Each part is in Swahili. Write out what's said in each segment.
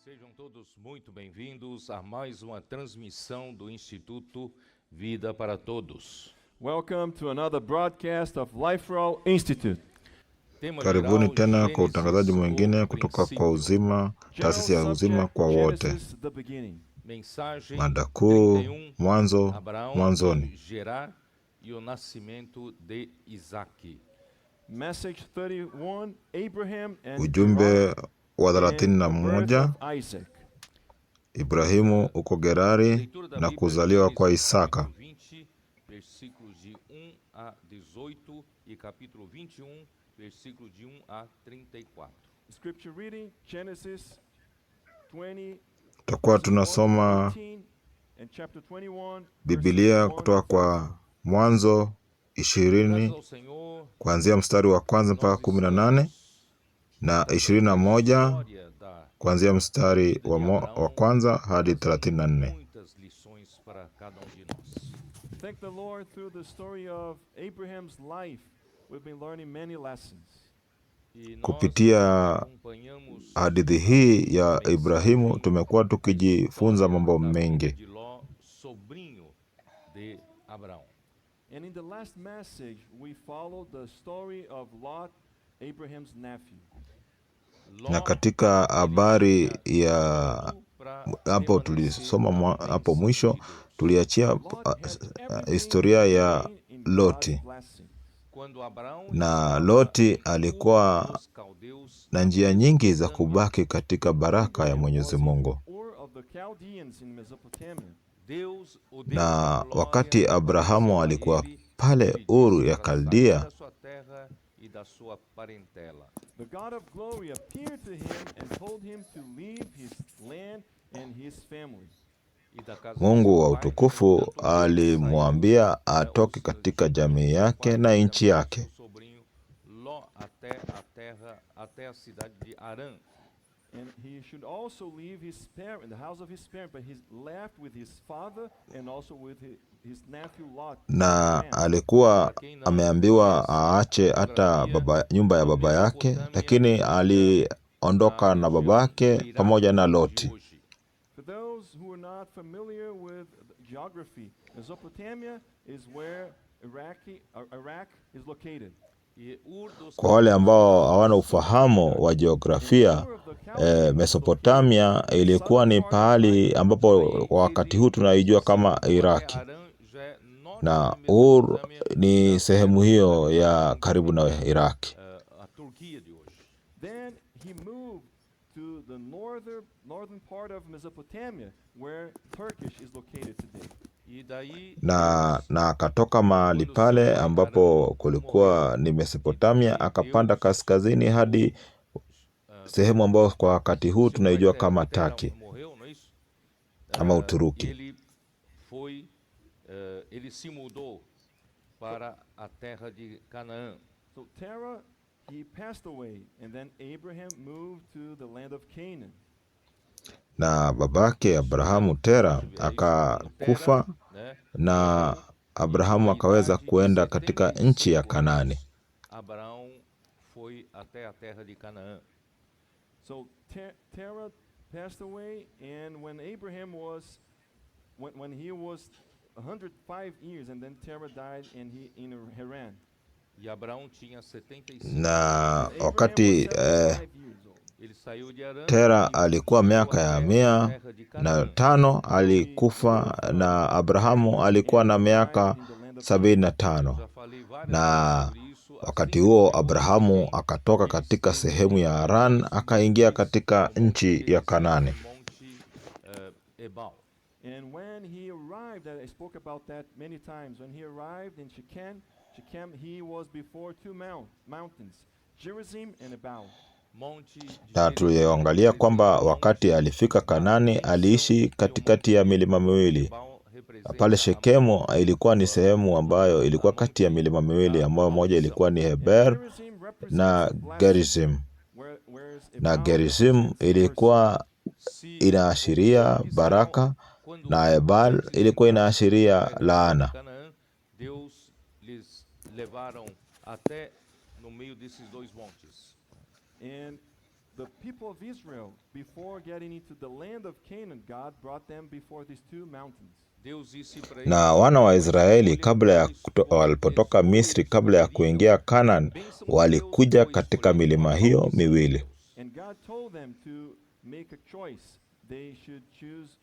Sejam todos muito bem-vindos a mais uma transmissão do Instituto Vida para Todos. Welcome to another broadcast of Life for All Institute. Tema Karibuni geral, tena kwa utangazaji Gênesis, mwingine o kutoka kwa princípio. Uzima, taasisi ya General uzima subject, kwa wote. Genesis, the beginning. Mensagem Mada kuu, 31, mwanzo, Abraão, mwanzoni. Gerar e o nascimento de Isaac. Message 31, Abraham and Ujumbe Gerar wa and 31, the birth of Isaac. Ibrahimu uko Gerari Leitura da na Bíblia, kuzaliwa kwa Gênesis, Isaka. capítulo 20, versículos de 1 a 18 e capítulo 21, versículo de 1 a 34. Scripture reading, Genesis 20, Tutakuwa verses 1 to tunasoma 18, and chapter 21, Biblia verses 1 kutoka to kwa Mwanzo Graças 20 ao Senhor, kuanzia mstari wa kwanza mpaka nós 18 estamos na tratando 21 da história da kuanzia mstari de wa Abraão, kwanza hadi trazendo 34. muitas lições para cada de nós. Thank the Lord, through the story of Abraham's life, we've been learning many lessons. E nós Kupitia acompanhamos hadithi hii ya mensagem Ibrahimu tumekuwa da tukijifunza história mambo da vida mengi. de Ló, sobrinho de Abraão. And in the last message, we followed the story of Lot, Abraham's nephew. Ló, Na katika habari ele tinha ya tudo pra hapo permanecer tulisoma na hapo bênção mwisho, de Deus. tuliachia Lot had everything historia to ya remain in Loti. God's blessing. Quando Abraão Na estava Loti em Ur alikuwa dos Caldeus, na njia nyingi za aproveitando kubaki katika baraka ya Abraham Mwenyezi was in Mungu. Ur of the Chaldeans in Mesopotamia. Deus, o Deus Na da glória, wakati Abrahamu apareceu a alikuwa ele pale e lhe Uru disse ya para sair Kaldea, da sua terra e da sua parentela. The God of glory appeared to him and told him to leave his land and his family. E da casa Mungu do wa seu pai, utukufu portanto, ele alimwambia saiu, atoke katika jamii de seu yake pai na e nchi também do yake. seu sobrinho Ló até a cidade de Harã. And he should also leave his parent, the house of his parent, but he left with his father and also with his nephew Lot. Na Haran. alikuwa ameambiwa aache hata nyumba ya baba yake, lakini aliondoka na babake pamoja na Loti. For those who are not familiar with geography, Mesopotamia is where Iraq is located. E Ur dos Kwa wale ambao Caldeus, hawana ufahamu wa jiografia, Mesopotamia ilikuwa ni pahali ambapo kwa wakati huu tunaijua kama Iraki, na Ur ni sehemu hiyo ya karibu na Iraki. a Turquia de hoje. Then he moved to the northern part of Mesopotamia, where Turkish is located today. E daí Na akatoka mahali pale ambapo kulikuwa ni Mesopotamia, akapanda kaskazini hadi sehemu ambayo kwa wakati huu tunaijua kama Taki morreu, não é isso? ama Uturuki. Ele se mudou para a terra de Canaã. So Terah, he passed away, and then Abraham moved to the land of Canaan. Na babake Abrahamu Tera akakufa, Né? na Abrahamu akaweza kuenda katika nchi ya Kanaani. Abraão foi até a terra de Canaã. So Terah passed away, and when Abraham was, when he was 105 years, and then Terah died in Haran. E Abraão tinha 75. Na Abraham wakati was 75 years old. Ele saiu de Harã. Tera alikuwa miaka ya 105, alikufa, na Abrahamu alikuwa na miaka 75. Já falei várias Na vezes sobre isso. wakati huo Abrahamu akatoka katika sehemu ya Haran akaingia katika nchi ya Kanaani. Monte Ebal. And when he arrived, I spoke about that many times. When he arrived in Shechem, he was before two mountains, Gerizim and Ebal. Na tuliangalia kwamba wakati alifika Kanaani aliishi katikati ya milima miwili. Pale Shekemu ilikuwa ni sehemu ambayo ilikuwa kati ya milima miwili, ambayo moja ilikuwa ni Heber na Gerizim. Na Gerizim ilikuwa inaashiria baraka na Ebal ilikuwa inaashiria laana. Deus lhes levaram até no meio desses dois montes. And the people of Israel, before getting into the land of Canaan, God brought them before these two mountains. Deus disse para Na eles, wana wa Israeli "Escolhem kabla ya dois walipotoka homens, Misri, dois kabla ya escolhidos, kuingia Kanaan, a bênção de walikuja Deus foi katika escolhendo milima a hiyo maldição de miwili. Deus. And God told them to make a choice. They should choose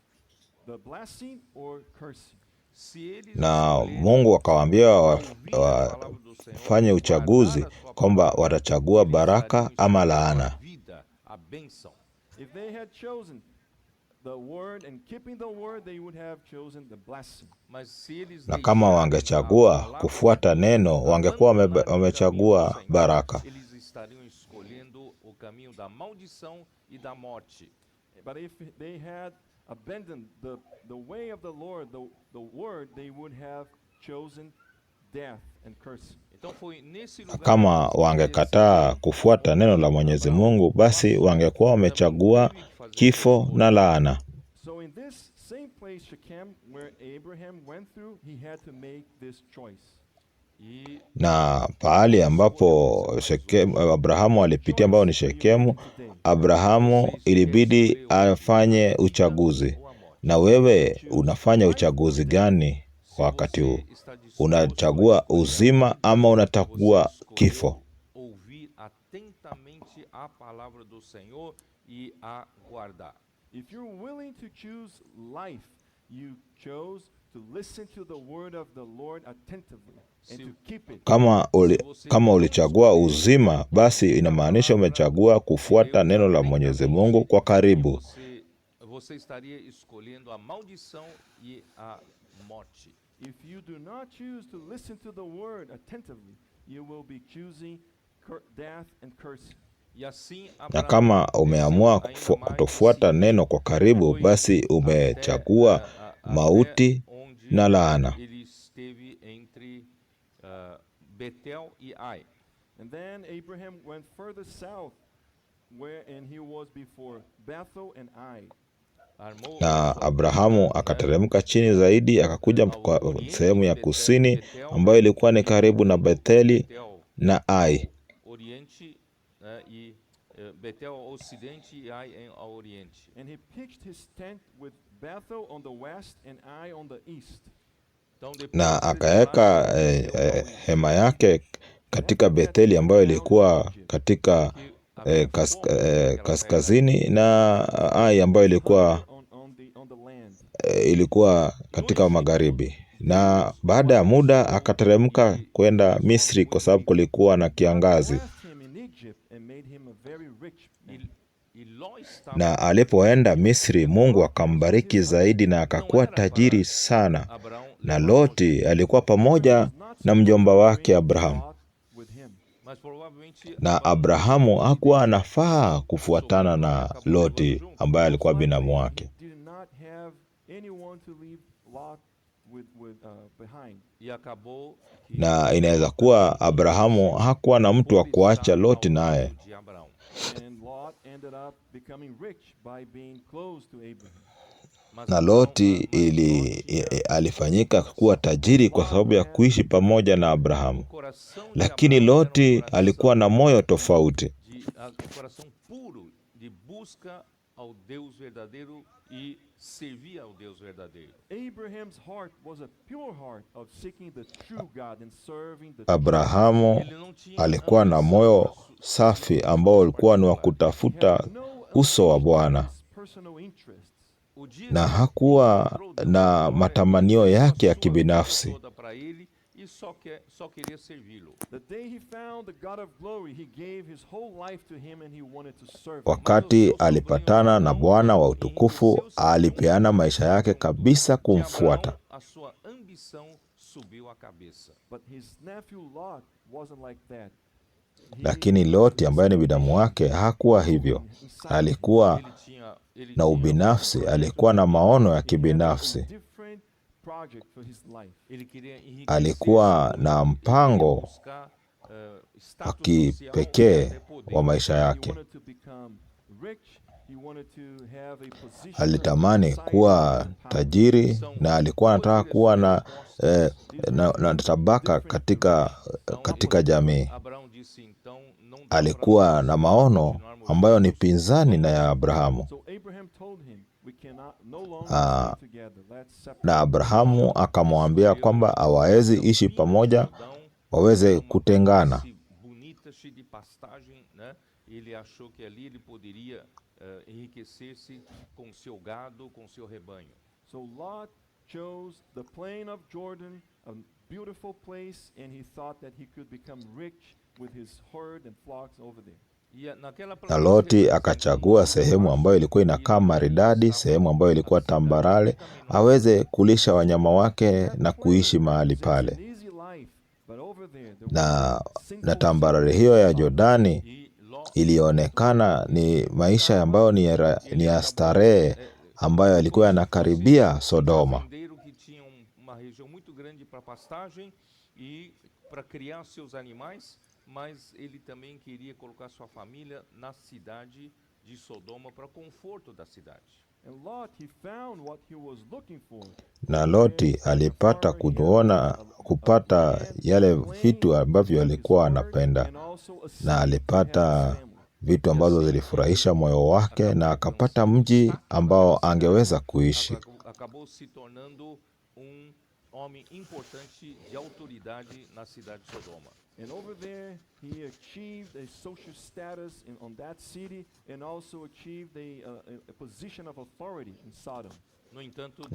the blessing or cursing. Se eles Na escolherem Mungu akawaambia ouvir a palavra do Senhor, wafanye uchaguzi guardar a sua kwamba palavra, watachagua eles baraka estariam ama escolhendo a laana. vida, a bênção. If they had chosen the word and keeping the word, they would have chosen the blessing. Mas se eles Na kama deixarem a wangechagua palavra kufuata de Deus, neno, wangekuwa abandonarem o caminho do wamechagua Senhor, baraka. eles estariam escolhendo o caminho da maldição e da morte. But if they had abandoned the way of the Lord, the word, they would have chosen death and cursing. Então foi nesse lugar Kama que eles wangekataa decidiram kufuata neno la Mwenyezi Mungu, basi wangekuwa wamechagua kifo na laana. So in this same place, Shechem, where Abraham went through, he had to make this choice. E Na pahali ambapo Abrahamu alipitia, ambao ni Shekemu, Abrahamu ilibidi afanye uchaguzi. Na wewe unafanya uchaguzi gani kwa wakati huu? Unachagua uzima ama unachagua kifo? ouvir atentamente a palavra do Senhor e a guardar. If you're willing to choose life, you chose to listen to the word of the Lord attentively and to keep it. Kama ulichagua uzima, basi inamaanisha umechagua kufuata neno la Mwenyezi Mungu kwa karibu. Você estaria escolhendo a maldição e a morte. If you do not choose to listen to the word attentively, you will be choosing death and cursing. E assim Na kama umeamua desceu ainda kutofuata mais neno kwa karibu, foi basi umechagua até mauti onde na laana. ele esteve entre Betel e Ai. And then Abraham went further south, and he was before Bethel and Ai. Armou Na sua Abrahamu tenda, akateremka chini zaidi, akakuja kwa sehemu ya kusini ambayo ilikuwa ni karibu na Betheli Betel na Ai. Oriente e Betel ao ocidente e Ai ao oriente. And he pitched his tent with Bethel on the west and Ai on the east. Então, depois Na de akaweka hema yake katika Betheli ambayo ilikuwa katika kaskazini na Ai ambayo ilikuwa katika magharibi. Na baada ya muda akateremka kwenda Misri kwa sababu kulikuwa na kiangazi. Na alipoenda Misri, Mungu akambariki zaidi na akakuwa tajiri sana. Na Loti alikuwa pamoja na mjomba wake Abrahamu. Na Abrahamu hakuwa anafaa kufuatana na Loti ambaye alikuwa binamu wake. Na inaweza kuwa Abrahamu hakuwa na mtu wa kuacha Loti naye. Na Loti alifanyika kuwa tajiri kwa sababu ya kuishi pamoja na Abrahamu. Lakini Loti alikuwa na moyo tofauti. Abrahamu alikuwa na moyo safi ambao ulikuwa ni wa kutafuta uso wa Bwana. Na hakuwa na matamanio yake ya kibinafsi. Wakati alipatana na Bwana wa utukufu, alipeana maisha yake kabisa kumfuata. Lakini Loti ambaye ni binamu wake hakuwa hivyo. Alikuwa na ubinafsi, alikuwa na maono ya kibinafsi. Alikuwa na mpango wa kipekee wa maisha yake. Alitamani kuwa tajiri na alikuwa anataka kuwa na tabaka katika jamii. Alikuwa na maono ambayo ni pinzani na ya Abrahamu. So Abraham told him, we cannot no longer stay together. Let's separate. Na Abrahamu akamwambia kwamba hawawezi ishi pamoja, waweze kutengana. Bonita, cheia de pastagem, né? Ele achou que ali ele poderia enriquecer-se com seu gado, com seu rebanho. So Lot chose the plain of Jordan, a beautiful place, and he thought that he could become rich with his herd and flocks over there. Na Loti akachagua sehemu ambayo ilikuwa inakaa maridadi, sehemu ambayo ilikuwa tambarare, aweze kulisha wanyama wake na kuishi mahali pale. Na tambarare hiyo ya Jordani ilionekana ni maisha ambayo ni ya starehe, ambayo yalikuwa yanakaribia Sodoma. Mas ele também queria colocar sua família na cidade de Sodoma para conforto da cidade. Na Loti alipata kupata yale vitu ambavyo alikuwa anapenda, na alipata vitu ambazo zilifurahisha moyo wake, na akapata mji ambao angeweza kuishi. Acabou se tornando homem importante de autoridade na cidade de Sodoma. And over there, he achieved a social status on that city, and also achieved a position of authority in Sodom.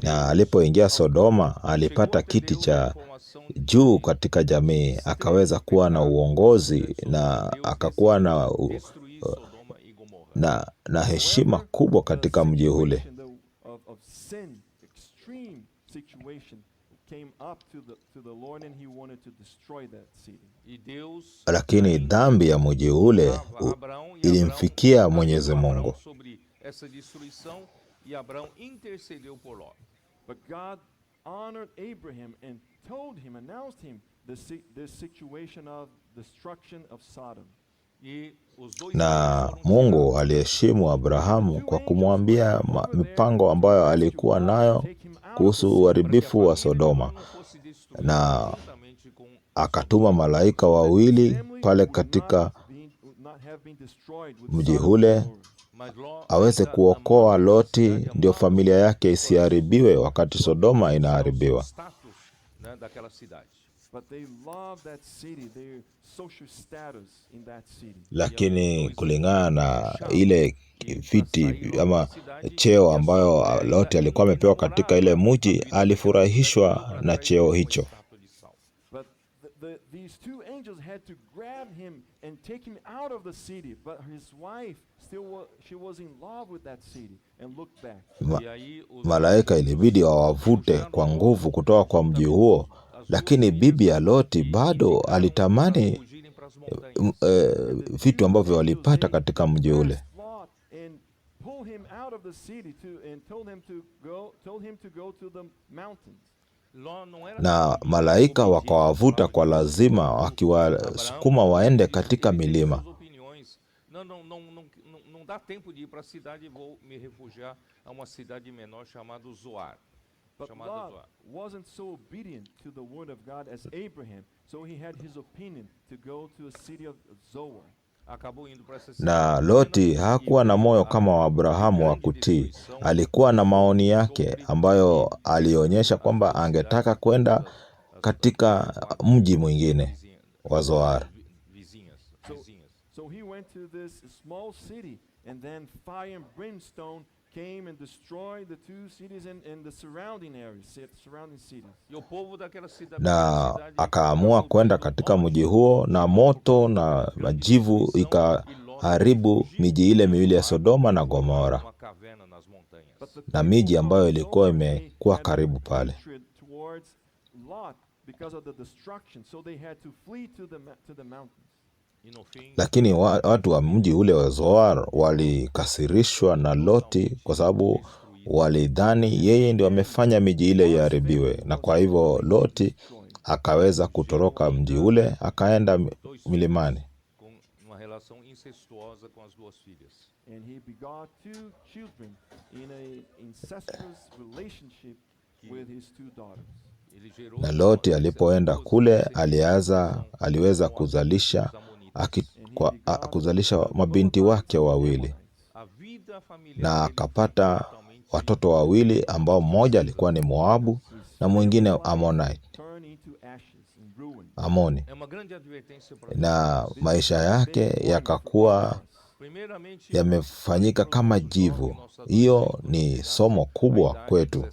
Na alipoingia Sodoma, alipata kiti cha juu katika jamii, akaweza kuwa na uongozi, na akakuwa na heshima kubwa katika mji ule. Lakini dhambi ya mji ule ilimfikia Mwenyezi Mungu. But God honored Abraham and told him, announced him the situation of destruction of Sodom. Na Mungu aliheshimu Abrahamu kwa kumwambia mipango ambayo alikuwa nayo kuhusu uharibifu wa Sodoma, na akatuma malaika wawili pale katika mji ule aweze kuokoa Loti, ndio familia yake isiharibiwe wakati Sodoma inaharibiwa. Lakini kulingana na ile viti ama cheo ambayo Loti alikuwa amepewa katika ile mji, alifurahishwa na cheo hicho. Malaika ilibidi wawavute kwa nguvu kutoka kwa mji huo, lakini bibi ya Loti bado alitamani vitu ambavyo walipata katika mji ule. Na malaika wakawavuta kwa lazima, wakiwasukuma waende katika milima. Não dá tempo de ir para a cidade, vou me refugiar a uma cidade menor chamada Zoar. But Lot wasn't so obedient to the word of God as Abraham, so he had his opinion to go to a city of Zoar. Na Loti hakuwa na moyo kama wa Abrahamu wa kutii. Alikuwa na maoni yake ambayo alionyesha kwamba angetaka kwenda katika mji mwingine wa Zoar. So he went to this small city, and then fire and brimstone came and destroyed the two cities and the surrounding areas, surrounding cities. Na akaamua kwenda katika mji huo, na moto na majivu ikaharibu miji ile miwili ya Sodoma na Gomora, na miji ambayo ilikuwa imekuwa karibu pale. Lakini watu wa mji ule wa Zoar walikasirishwa na Loti kwa sababu walidhani yeye ndio amefanya miji ile iharibiwe, na kwa hivyo Loti akaweza kutoroka mji ule akaenda milimani. Na Loti alipoenda kule aliweza kuzalisha kuzalisha mabinti wake wawili, na akapata watoto wawili ambao mmoja alikuwa ni Moabu na mwingine Amoni, na maisha yake yakakuwa yamefanyika kama jivu. Hiyo ni somo kubwa kwetu.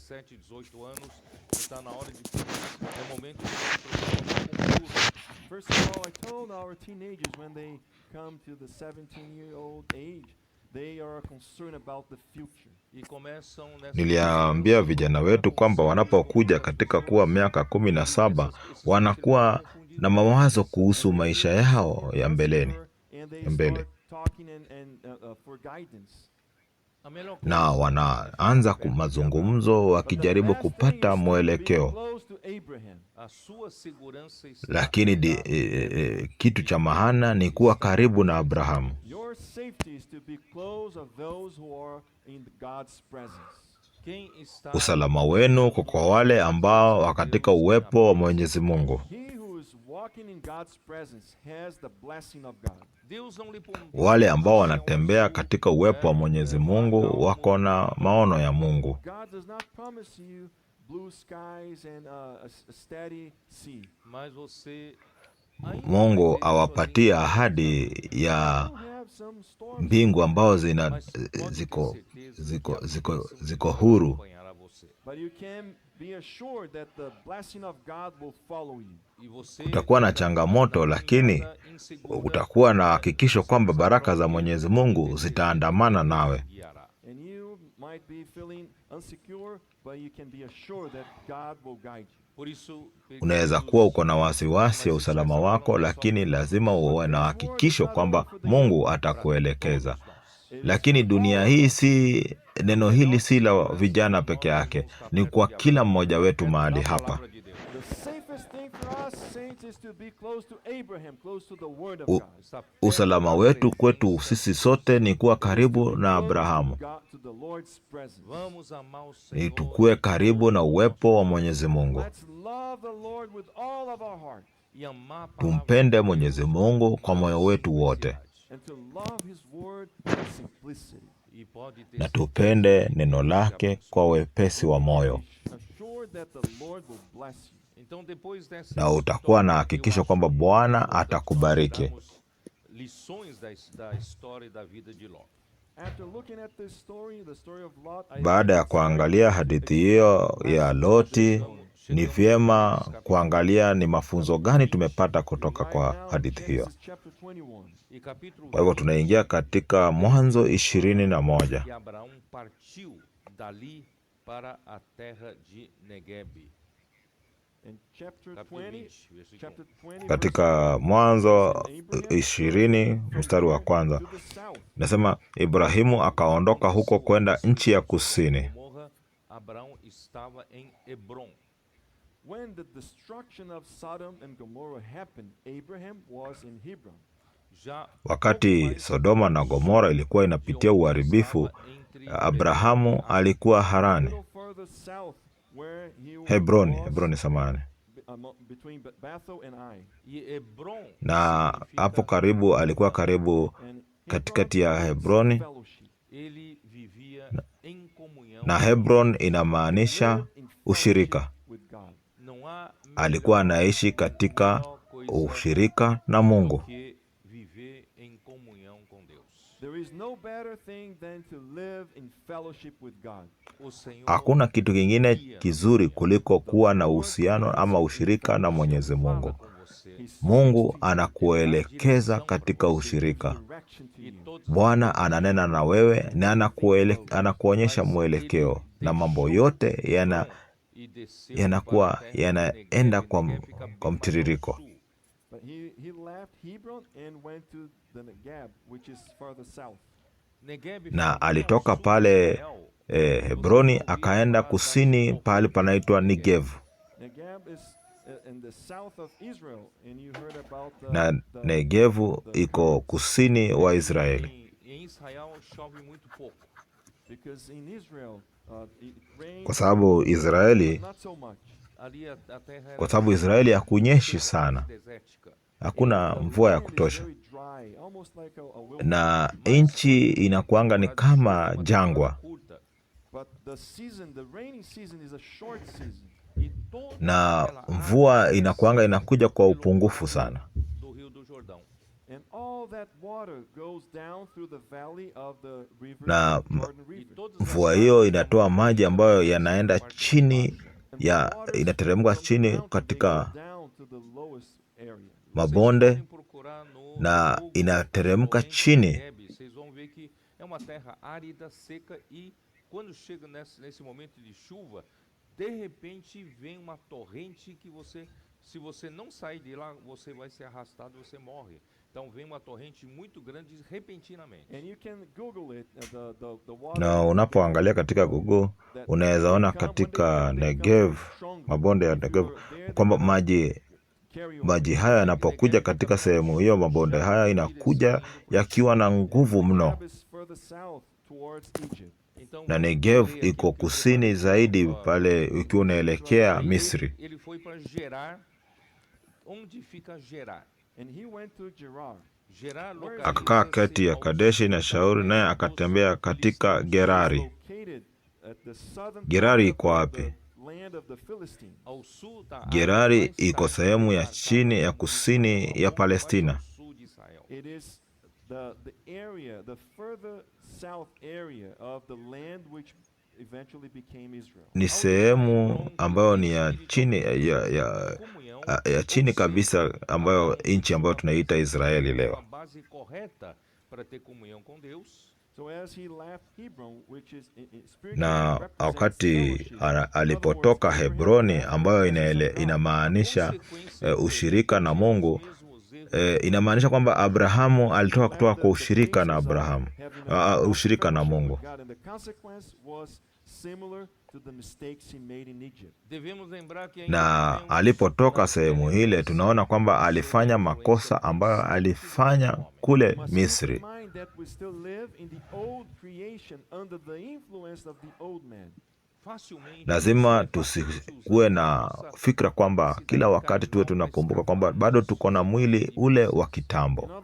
First of all, I told our teenagers when they come to the 17-year-old age, they are concerned about the future. Niliambia vijana wetu kwamba wanapokuja katika kuwa miaka 17 wanakuwa na mawazo kuhusu maisha yao ya mbele, na wanaanza mazungumzo wakijaribu kupata mwelekeo. Lakini kitu cha maana ni kuwa karibu na Abrahamu. Usalama wenu kwa wale ambao wako katika uwepo wa Mwenyezi Mungu. Wale ambao wanatembea katika uwepo wa Mwenyezi Mungu wako na maono ya Mungu. Mungu awapatia ahadi ya mbingu ambao ziko huru. Utakuwa na changamoto, lakini utakuwa na hakikisho kwamba baraka za Mwenyezi Mungu zitaandamana nawe. Unaweza kuwa uko na wasiwasi ya usalama wako, lakini lazima uwe na hakikisho kwamba Mungu atakuelekeza. Lakini dunia hii neno hili si la vijana peke yake, ni kwa kila mmoja wetu mahali hapa. Usalama wetu kwetu sisi sote ni kuwa karibu na Abrahamu. Ni tukue karibu na uwepo wa Mwenyezi Mungu. Tumpende Mwenyezi Mungu kwa moyo wetu wote, na tupende neno lake kwa wepesi wa moyo, na utakuwa na hakikisho kwamba Bwana atakubariki. Baada ya kuangalia hadithi hiyo ya Loti, ni vyema kuangalia ni mafunzo gani tumepata kutoka kwa hadithi hiyo. Kwa hivyo tunaingia katika Mwanzo 21. Katika Mwanzo 20 mstari wa 1 nasema, Ibrahimu akaondoka huko kwenda nchi ya kusini. Wakati Sodoma na Gomora ilikuwa inapitia uharibifu, Abrahamu alikuwa Harani. Hebroni samani. Na hapo karibu, alikuwa karibu katikati ya Hebroni, na Hebron inamaanisha ushirika. Alikuwa anaishi katika ushirika na Mungu. Hakuna kitu kingine kizuri kuliko kuwa na uhusiano ama ushirika na Mwenyezi Mungu. Mungu anakuelekeza katika ushirika. Bwana ananena na wewe na anakuonyesha mwelekeo, na mambo yote yanakuwa yanaenda kwa mtiririko. Na alitoka pale Hebroni akaenda kusini pahali panaitwa Negev. Na Negevu iko kusini wa Israeli. Kwa sababu Israeli hakunyeshi sana. hakuna mvua ya kutosha, na nchi inakuanga ni kama jangwa, na mvua inakuanga inakuja kwa upungufu sana, na mvua hiyo inatoa maji ambayo yanaenda chini inateremka chini katika mabonde na inateremka chini. Quando chega nesse momento de chuva, de repente vem uma torrente que se você não sair de lá, você vai ser arrastado, você morre. Então vem uma torrente muito grande repentinamente. Na unapoangalia katika Google unaweza ona katika Negev, mabonde ya Negev, kwamba maji haya yanapokuja katika sehemu hiyo, mabonde haya inakuja yakiwa na nguvu mno. Na Negev iko kusini zaidi pale ukiwa unaelekea Misri. Akakaa kati ya Kadeshi na Shauri, naye akatembea katika Gerari. Gerari iko wapi? Gerari iko sehemu ya chini ya kusini ya Palestina. Ni sehemu ambayo ni ya chini ya chini kabisa, ambayo nchi ambayo tunaita Israeli leo. Na wakati alipotoka Hebroni, ambayo inamaanisha ushirika na Mungu, inamaanisha kwamba Abrahamu alitoka kutoka kwa ushirika na Abrahamu, ushirika na Mungu. Na alipotoka sehemu ile, tunaona kwamba alifanya makosa ambayo alifanya kule Misri. Lazima tusikuwe na fikra kwamba kila wakati tuwe tunakumbuka kwamba bado tuko na mwili ule wa kitambo.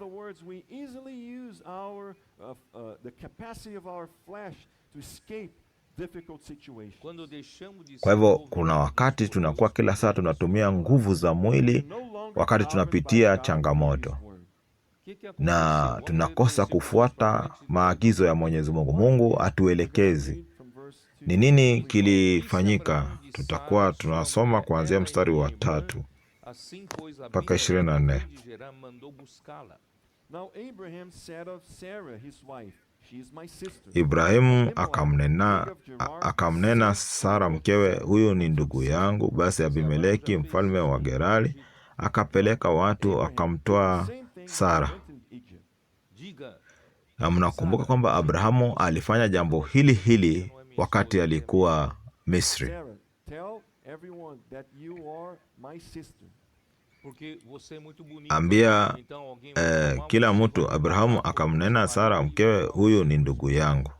Kwa hivyo kuna wakati tunakuwa kila saa tunatumia nguvu za mwili wakati tunapitia changamoto, na tunakosa kufuata maagizo ya Mwenyezi Mungu. Mungu atuelekezi. Ni nini kilifanyika? Tutakuwa tunasoma kuanzia mstari wa 3 mpaka 24. Ibrahimu akamnena Sara mkewe, huyu ni ndugu yangu. Basi Abimeleki mfalme wa Gerari akapeleka watu akamtoa Sara. Na mnakumbuka kwamba Abrahamu alifanya jambo hili wakati alikuwa Misri. Ambia kila mtu. Abrahamu akamnena Sara mkewe, huyu ni ndugu yangu,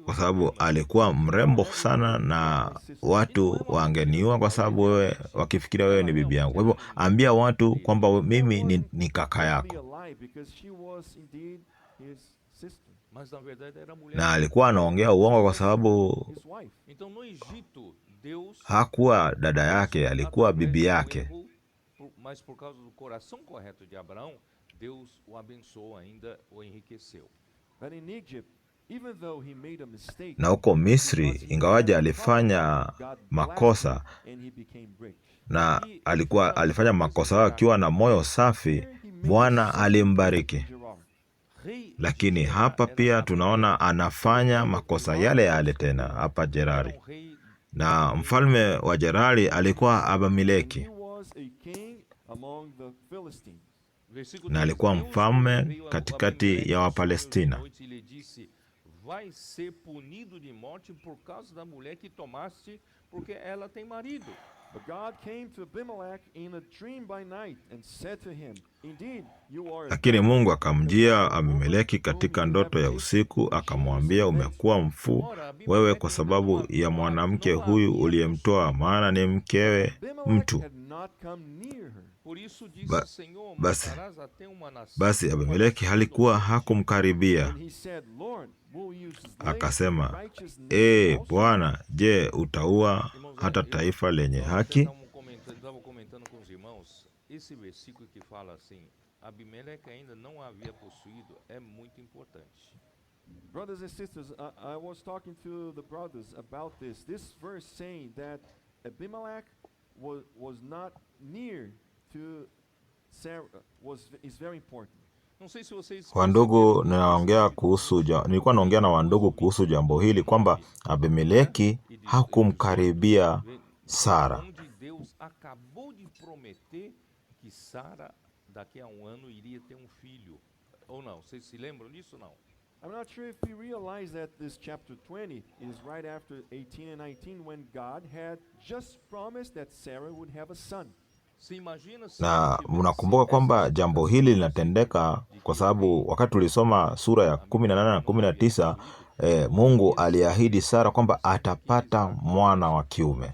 kwa sababu alikuwa mrembo sana na watu wangeniua kwa sababu wewe, wakifikiria wewe ni bibi yangu. Kwa hivyo ambia watu kwamba mimi ni kaka yako. Na alikuwa anaongea uongo kwa sababu hakuwa dada yake, alikuwa bibi yake. Na huko Misri, ingawaje alifanya makosa, na alifanya makosa akiwa na moyo safi, Bwana alimbariki. Lakini hapa pia tunaona anafanya makosa yale tena hapa Gerari. Na mfalme wa Gerari alikuwa Abimeleki, na alikuwa mfalme katikati ya Wapalestina. But God came to Abimelech in a dream by night and said to him, Indeed, you are a Lakini God, Mungu because of akamjia the woman Abimeleki whom katika you ndoto have ya taken. usiku, She is akamwambia, avenged. umekuwa mfu wewe kwa sababu ya mwanamke huyu uliyemtoa, maana ni mkewe Abimelech mtu. had not come near her. Por isso disse Ba- o Senhor, basi matarás até uma nação, basi Abimeleki halikuwa hakumkaribia. And he said, Lord, will you slay the Akasema, righteous nation also? Bwana, je, utaua hata taifa lenye nós até haki? estava comentando com os irmãos, esse versículo que fala assim, Abimeleque ainda não havia possuído, é muito importante. Brothers and sisters, I was talking to the brothers about this. This verse saying that Abimelech was not near to Sarah is very important. Não sei se vocês Wandugu, nilikuwa naongea na wandugu kuhusu jambo hili kwamba Abimeleki hakumkaribia Sara. onde Deus acabou de prometer que Sara daqui a ano iria ter filho. Ou não? Vocês se lembram disso ou não? I'm not sure if we realize that this chapter 20 is right after 18 and 19 when God had just promised that Sarah would have a son. Na mnakumbuka kwamba jambo hili linatendeka kwa sababu wakati tulisoma sura ya 18 na 19, Mungu aliahidi Sara kwamba atapata mwana wa kiume.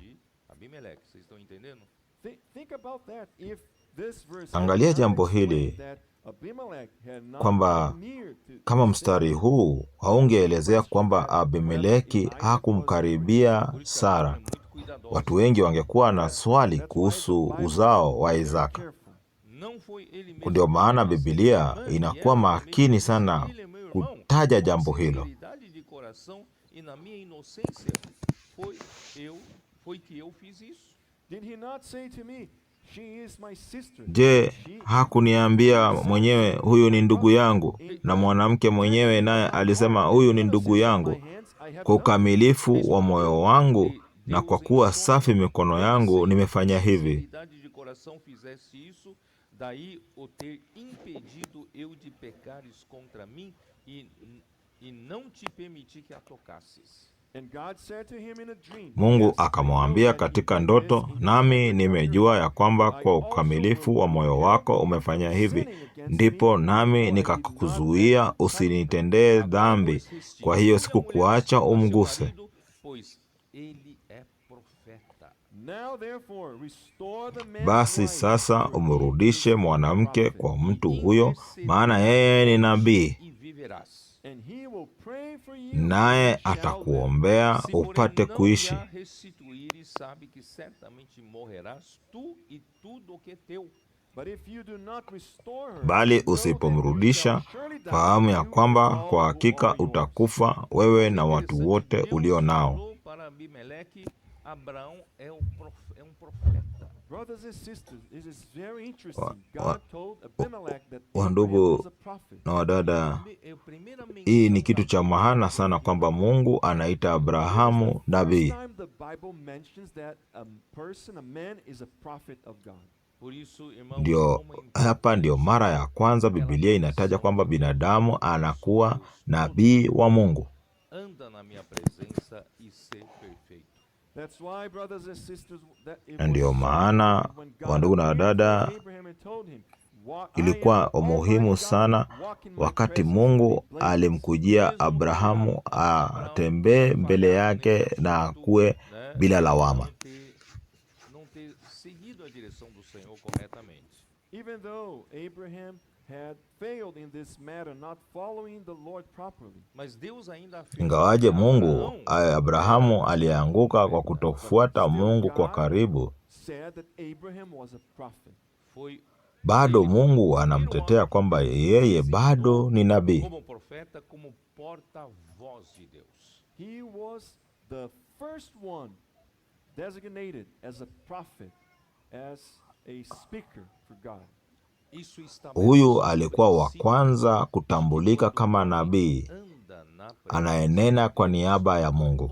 Angalia jambo hili kwamba kama mstari huu haungeelezea kwamba Abimeleki hakumkaribia Sara, watu wengi wangekuwa na swali kuhusu uzao wa Isaka. Ndio maana Biblia inakuwa makini sana kutaja jambo hilo. Je, hakuniambia mwenyewe huyu ni ndugu yangu? Na mwanamke mwenyewe naye alisema huyu ni ndugu yangu. Kwa ukamilifu wa moyo wangu na kwa kuwa safi mikono yangu nimefanya hivi. Mungu akamwambia katika ndoto, nami nimejua ya kwamba kwa ukamilifu wa moyo wako umefanya hivi, ndipo nami nikakuzuia usinitendee dhambi, kwa hiyo sikukuacha umguse. Basi sasa umrudishe mwanamke kwa mtu huyo, maana yeye ni nabii, naye atakuombea upate kuishi. Bali usipomrudisha, fahamu ya kwamba kwa hakika utakufa, wewe na watu wote ulio nao. Wandugu na wadada, hii ni kitu cha maana sana kwamba Mungu anaita Abrahamu nabii. Ndio mara ya kwanza Biblia inataja kwamba binadamu anakuwa nabii wa Mungu. Na ndio maana, wandugu na wadada, ilikuwa umuhimu sana wakati Mungu alimkujia Abrahamu atembee mbele yake na akuwe bila lawama. Ingawaje Abrahamu alianguka kwa kutofuata Mungu kwa karibu, bado Mungu anamtetea kwamba yeye bado ni nabii. He was the first one designated as a prophet, as a speaker for God. Huyu alikuwa wa kwanza kutambulika kama nabii anayenena kwa niaba ya Mungu.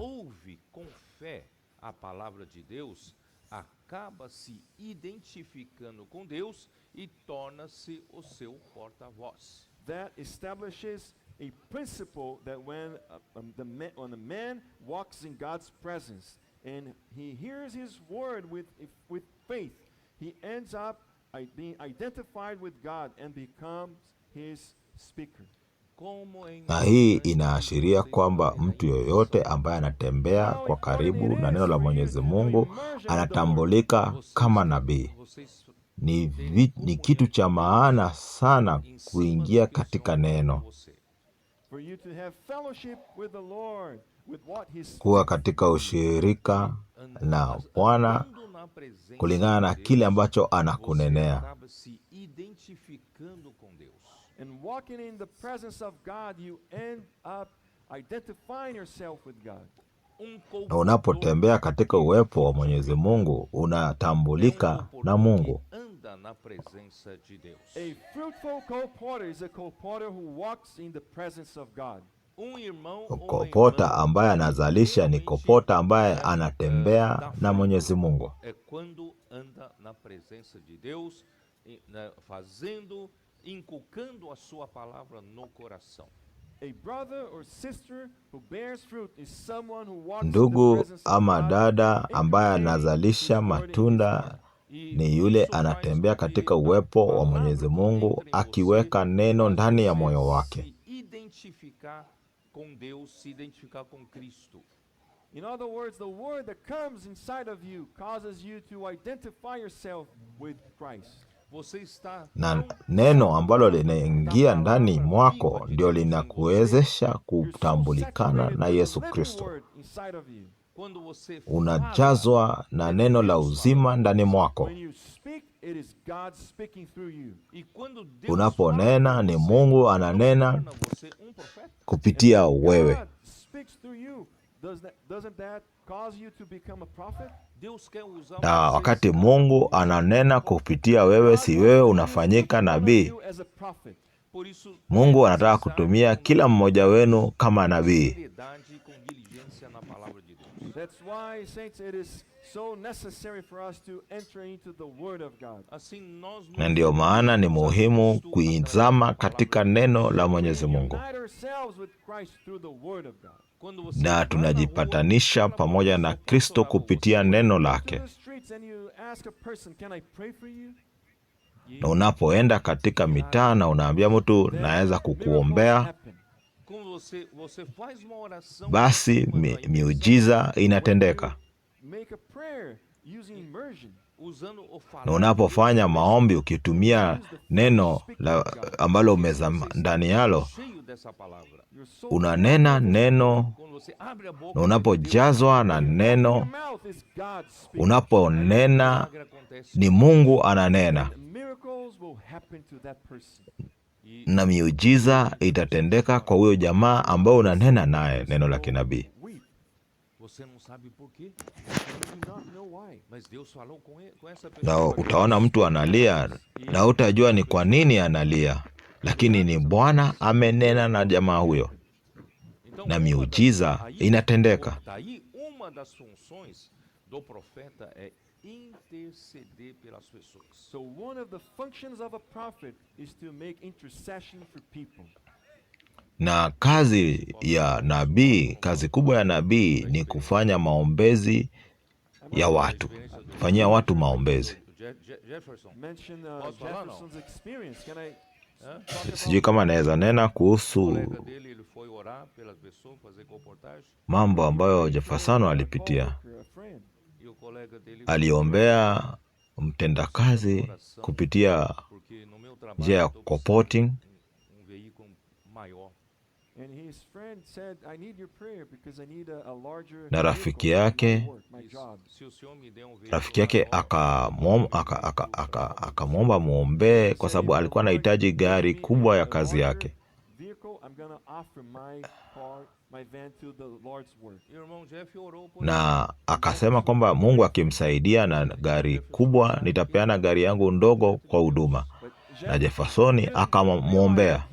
Acaba se identificando com Deus e torna-se o seu porta-voz. That establishes a principle that when a man walks in God's presence and he hears his word with faith, he ends up being identified with God and becomes his speaker. Na hii inaashiria kwamba mtu yoyote ambaye anatembea kwa karibu na neno la Mwenyezi Mungu anatambulika kama nabii. Ni kitu cha maana sana kuingia katika neno, kuwa katika ushirika na Bwana kulingana na kile ambacho anakunenea. And walking in the presence of God, you end up identifying yourself with God. Na unapotembea katika uwepo wa Mwenyezi Mungu, unatambulika na Mungu. A fruitful co-porter is a co-porter who walks in the presence of God. Kopota ambaye anazalisha ni kopota ambaye anatembea na Mwenyezi Mungu. Inculcando a sua palavra no coração. Ndugu ama dada ambaye anazalisha matunda ni yule anatembea katika uwepo wa Mwenyezi Mungu, akiweka neno ndani ya moyo wake. Identificar com Deus, se identificar com Cristo. In other words, the word that comes inside of you causes you to identify yourself with Christ. Na neno ambalo linaingia ndani mwako ndio linakuwezesha kutambulikana na Yesu Kristo. Unajazwa na neno la uzima ndani mwako. Unaponena ni Mungu ananena kupitia wewe. Na wakati Mungu ananena kupitia wewe, si wewe unafanyika nabii. Mungu anataka kutumia kila mmoja wenu kama nabii. Na ndio maana ni muhimu kuizama katika neno la Mwenyezi Mungu. Na tunajipatanisha pamoja na Kristo kupitia neno lake. Na unapoenda katika mitaa na unaambia mtu naweza kukuombea, basi miujiza inatendeka. Na unapofanya maombi ukitumia neno ambalo umezama ndani yalo, unanena neno. Na unapojazwa na neno, unaponena ni Mungu ananena, na miujiza itatendeka kwa huyo jamaa ambao unanena naye neno la kinabii. Na utaona mtu analia na utajua ni kwa nini analia, lakini ni Bwana amenena na jamaa huyo, na miujiza inatendeka. So one of the functions of a prophet is to make intercession for people. Na kazi ya nabii, kazi kubwa ya nabii ni kufanya maombezi ya watu, kufanyia watu maombezi. Sijui kama naweza nena kuhusu mambo ambayo Jefferson alipitia. Aliombea mtendakazi kupitia njia ya co-porting. Na rafiki yake akamwomba muombee kwa sababu alikuwa anahitaji gari kubwa ya kazi yake. Na akasema kwamba Mungu akimsaidia na gari kubwa, nitapeana gari yangu ndogo kwa huduma. Na Jefferson akamwombea.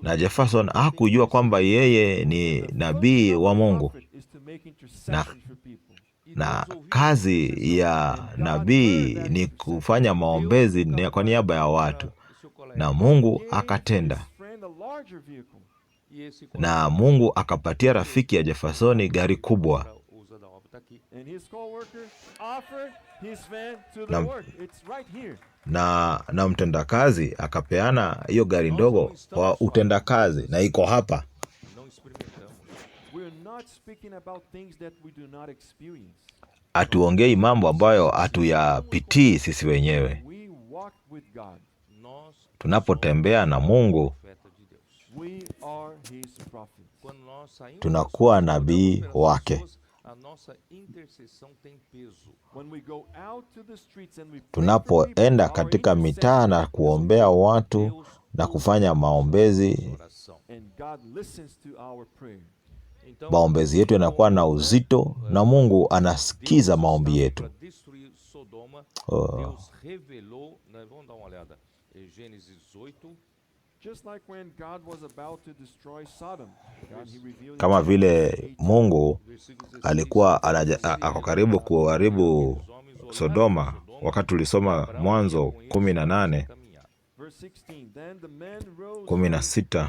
Na Jefferson hakujua kwamba yeye ni nabii wa Mungu. Na kazi ya nabii ni kufanya maombezi kwa niaba ya watu. Na Mungu akatenda. na Mungu akapatia rafiki ya Jeffersoni gari kubwa. Na mtendakazi akapeana hiyo gari ndogo kwa utendakazi, na iko hapa. Hatuongei mambo ambayo hatuyapitii sisi wenyewe. Tunapotembea na Mungu, tunakuwa nabii wake. Tunapoenda katika mitaa na kuombea watu na kufanya maombezi, maombezi yetu yanakuwa na uzito na Mungu anasikiza maombi yetu. Kama vile Mungu alikuwa ako karibu kuharibu Sodoma, wakati tulisoma Mwanzo 18:16.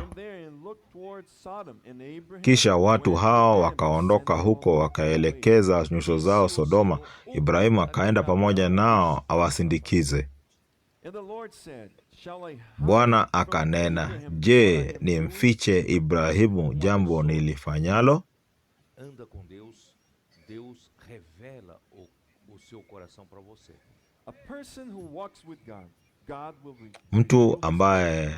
Kisha watu hao wakaondoka huko wakaelekeza nyuso zao Sodoma. Ibrahimu akaenda pamoja nao awasindikize. Bwana akanena, je, nimfiche Ibrahimu jambo nilifanyalo? Mtu ambaye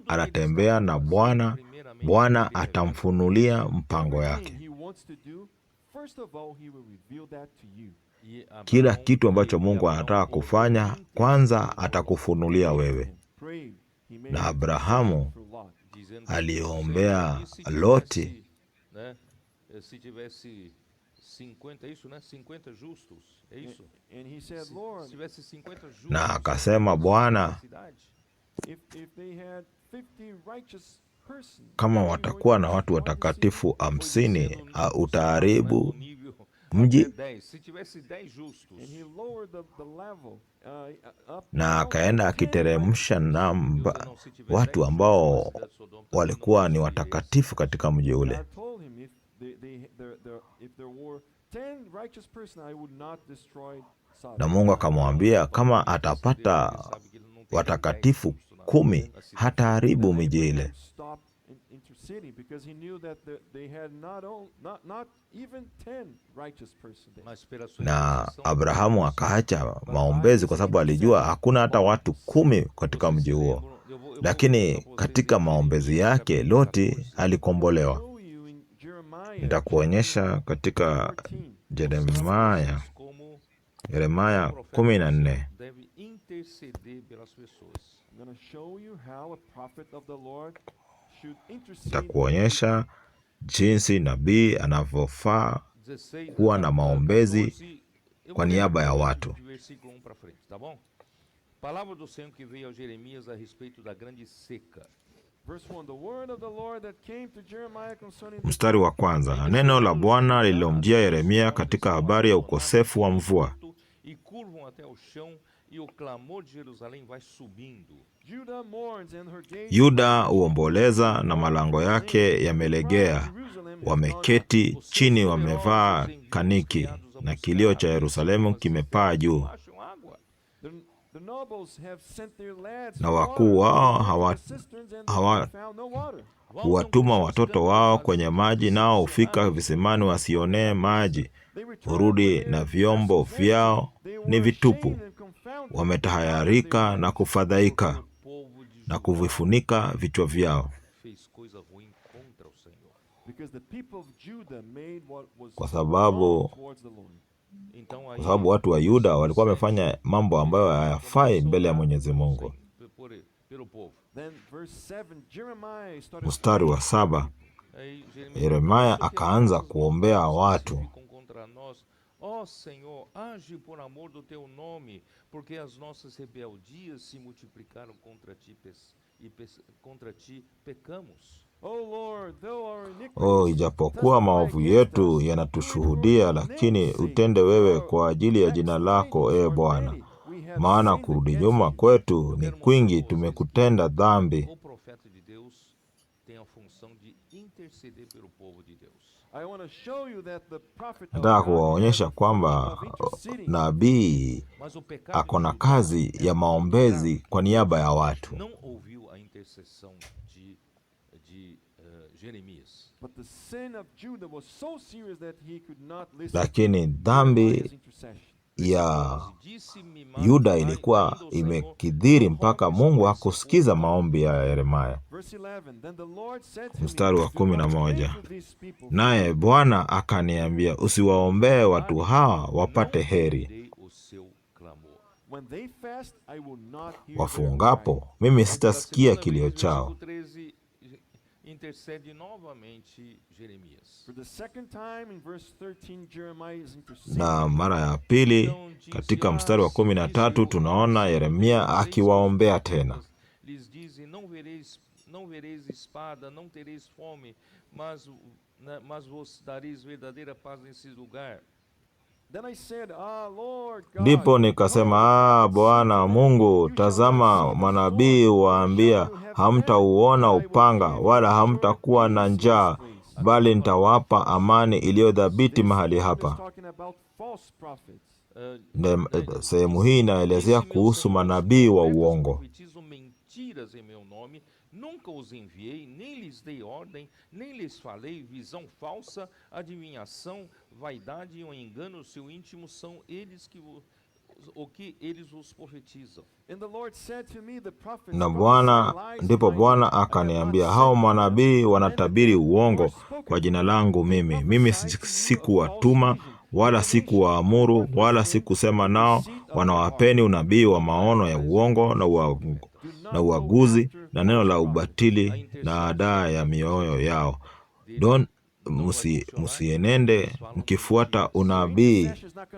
anatembea na Bwana, Bwana atamfunulia mpango yake. Kila kitu ambacho Mungu anataka kufanya, kwanza atakufunulia wewe. Na Abrahamu aliombea Loti, na akasema, Bwana, kama watakuwa na watu watakatifu 50, utaharibu mji? Na akaenda akiteremsha namba watu ambao walikuwa ni watakatifu katika mji ule. Na Mungu akamwambia kama atapata watakatifu 10 hataharibu miji ile. Na Abrahamu akaacha maombezi kwa sababu alijua hakuna hata watu 10 katika mji huo. Lakini katika maombezi yake Loti alikombolewa. Nitakuonyesha katika Yeremia 14. Nitakuonyesha jinsi nabii anavyofaa kuwa na maombezi kwa niaba ya watu. Mstari wa kwanza. Neno la Bwana lililomjia Yeremia katika habari ya ukosefu wa mvua. Yuda huomboleza na malango yake yamelegea, wameketi chini wamevaa kaniki, na kilio cha Yerusalemu kimepaa juu. Na wakuu wao huwatuma watoto wao kwenye maji, nao hufika visimani wasionee maji. Hurudi na vyombo vyao ni vitupu. Wametahayarika na kufadhaika na kuvifunika vichwa vyao. Kwa sababu watu wa Yuda walikuwa wamefanya mambo ambayo hayafai mbele ya Mwenyezi Mungu. Mstari wa 7. Yeremia akaanza kuombea watu. Ó Senhor, age por amor do teu nome, porque as nossas rebeldias se multiplicaram contra ti pecamos. Ijapokuwa maovu yetu yanatushuhudia, lakini utende wewe kwa ajili ya jina lako, Bwana. Maana kurudi nyuma kwetu ni kwingi, tumekutenda dhambi. tem a função de interceder pelo povo de Deus. Nataka kuwaonyesha kwamba nabii ako na kazi ya maombezi kwa niaba ya watu. Não ouviu a intercessão de Jeremias. Lakini dhambi ya Yuda ilikuwa imekithiri mpaka Mungu hakusikiza maombi ya Yeremia. Mstari wa 11, naye Bwana akaniambia, usiwaombee watu hawa wapate heri. Wafungapo, mimi sitasikia kilio chao. Intercede novamente Jeremias. Na mara ya pili katika mstari wa 13 tunaona Yeremia akiwaombea tena. Lhes dize, não vereis espada, não tereis fome, mas vos dareis verdadeira paz nesse lugar. Ndipo nikasema, Bwana Mungu, tazama manabii waambia, hamtauona upanga wala hamtakuwa na njaa, bali nitawapa amani iliyodhabiti mahali hapa. Sehemu hii inaelezea kuhusu manabii wa uongo. Nunca os enviei, nem lhes dei ordem, nem lhes falei, visão falsa, adivinhação, vaidade e engano, seu íntimo são eles o que eles vos profetizam. Na ndipo Bwana akaniambia, hao manabii wanatabiri uongo kwa jina langu mimi. Mimi sikuwatuma wala sikuwaamuru wala sikusema nao. Wanawapeni unabii wa maono ya uongo na uaguzi na neno la ubatili na hadaa ya mioyo yao. Musienende mkifuata unabii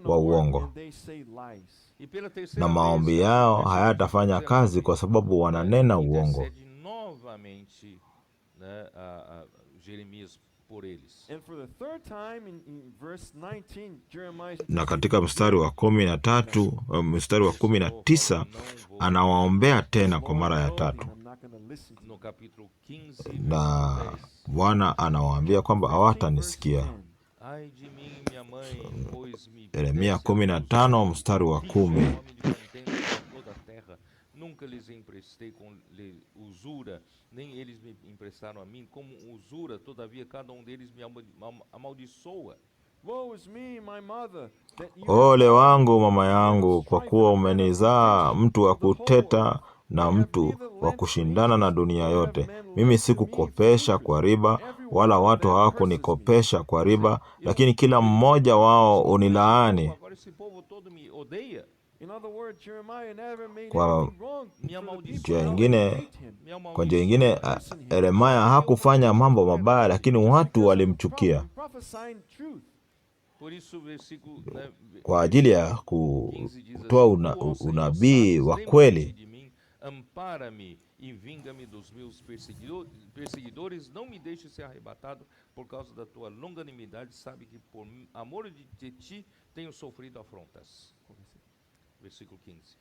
wa uongo. Na maombi yao hayatafanya kazi kwa sababu wananena uongo. Na katika mstari wa 13, mstari wa 19 anawaombea tena kwa mara ya tatu. Na Bwana anawaambia kwamba hawatanisikia. Yeremia 15 mstari wa 10. Nunca lhes emprestei com usura, nem eles me emprestaram a mim como usura, todavia cada deles me amaldiçoa. Ole wangu mama yangu, kwa kuwa umenizaa mtu wa kuteta na mtu wa kushindana na dunia yote. Mimi sikukopesha kwa riba, wala watu hawakunikopesha kwa riba, lakini kila mmoja wao unilaani. Kwa njia ingine, Yeremia hakufanya mambo mabaya, lakini watu walimchukia. Kwa ajili ya kutoa unabii wa kweli, ampara-me e vinga-me dos meus perseguidores, não me deixe ser arrebatado por causa da tua longanimidade, sabe que por amor de ti tenho sofrido afrontas. Versículo 15.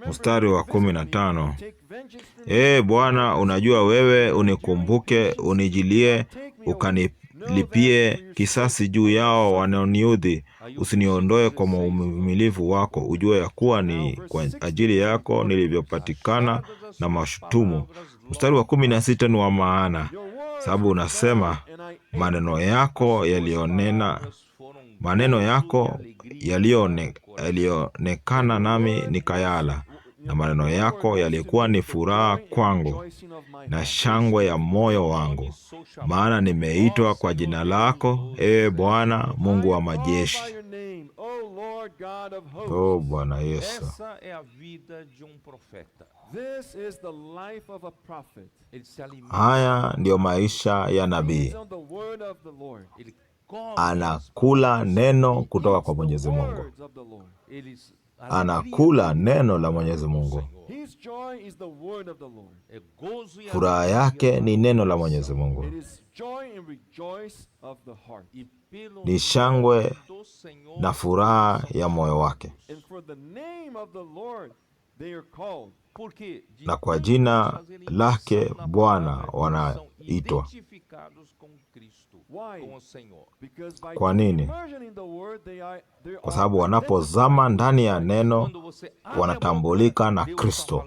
Mstari wa 15. Bwana, unajua wewe, unikumbuke, unijilie, ukanilipie kisasi juu yao wanaoniudhi. Usiniondoe kwa uvumilivu wako. Ujue ya kuwa ni kwa ajili yako nilivyopatikana na mashutumu. Mstari wa 16 ni wa maana, sababu unasema, maneno yako yalionekana nami nikayala, na maneno yako yalikuwa ni furaha kwangu na shangwe ya moyo wangu, maana nimeitwa kwa jina lako, ewe Bwana Mungu wa majeshi. Bwana Yesu. Haya ndiyo maisha ya nabii. Anakula neno kutoka kwa Mwenyezi Mungu. Anakula neno la Mwenyezi Mungu. Furaha yake ni neno la Mwenyezi Mungu. Ni shangwe na furaha ya moyo wake. na kwa jina lake Bwana wanaitwa. Kwa nini? Kwa sababu wanapozama ndani ya neno wanatambulika na Kristo.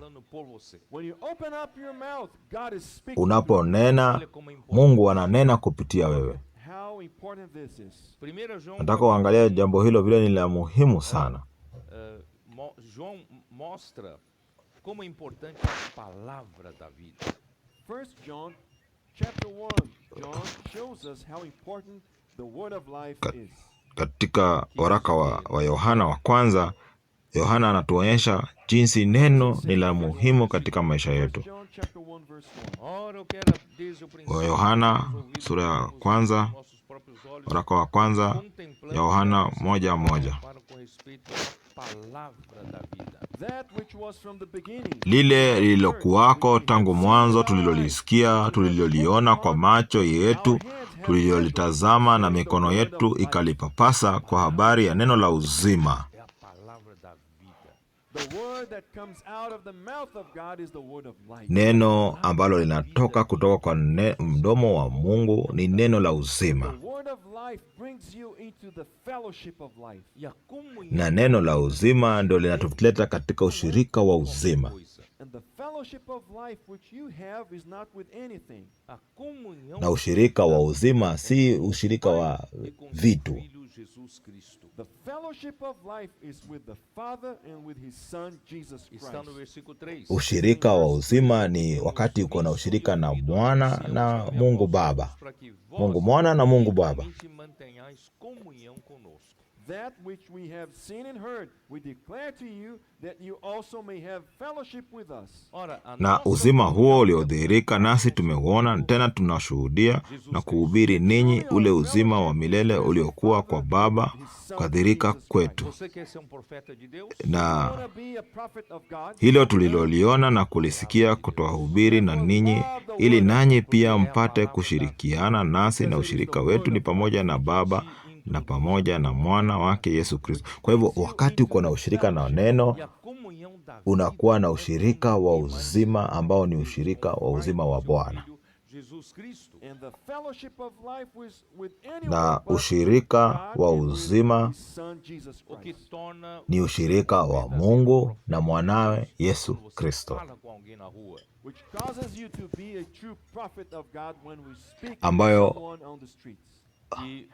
Unaponena, Mungu ananena kupitia wewe. Nataka uangalia jambo hilo vile ni la muhimu sana. João mostra como é importante a palavra da vida. First John chapter 1, John shows us how important the word of life is. Katika waraka wa Yohana wa kwanza, Yohana anatuonyesha jinsi neno ni la muhimu katika maisha yetu. Wa Yohana sura ya kwanza, waraka wa kwanza, Yohana 1:1. Lile lililokuwako tangu mwanzo, tulilolisikia, tuliloliona kwa macho yetu, tulilolitazama na mikono yetu ikalipapasa, kwa habari ya neno la uzima. Neno ambalo linatoka kutoka kwa mdomo wa Mungu ni neno la uzima. Na neno la uzima ndio linatuleta katika ushirika wa uzima. Na ushirika wa uzima si ushirika wa vitu. Ushirika wa uzima ni wakati uko na ushirika na Mwana na Mungu Baba. Mungu Mwana na Mungu Baba. That which we have seen and heard, we declare to you that you also may have fellowship with us. Na uzima huo uliodhihirika nasi tumeuona, tena tunashuhudia na kuhubiri ninyi ule uzima wa milele uliokuwa kwa Baba kadhihirika kwetu. Na hilo tuliloliona na kulisikia kutwahubiri na ninyi, ili nanyi pia mpate kushirikiana nasi, na ushirika wetu ni pamoja na Baba na pamoja na Mwana wake Yesu Kristo. Kwa hivyo wakati uko na ushirika na neno, unakuwa na ushirika wa uzima ambao ni ushirika wa uzima wa Bwana. Na ushirika wa uzima ni ushirika wa Mungu na Mwanawe Yesu Kristo,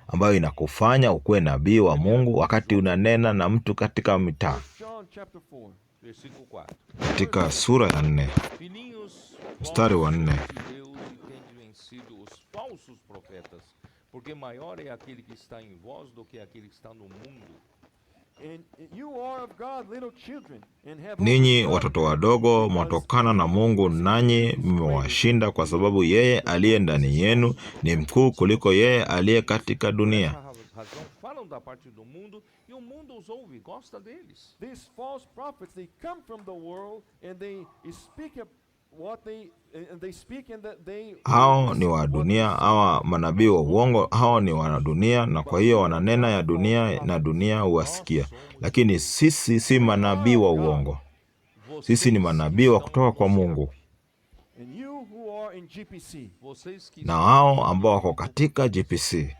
ambayo inakufanya ukuwe nabii wa Mungu wakati unanena na mtu katika mitaa. Katika sura ya 4 mstari wa 4, ninyi watoto wadogo mwatokana na Mungu, nanyi mmewashinda, kwa sababu yeye aliye ndani yenu ni mkuu kuliko yeye aliye katika dunia. Hao ni wa dunia, hawa manabii wa uongo, hao ni wa dunia, na kwa hiyo wananena ya dunia na dunia huwasikia. Lakini sisi si manabii wa uongo. Sisi ni manabii wa kutoka kwa Mungu. Na hao ambao wako katika GPC,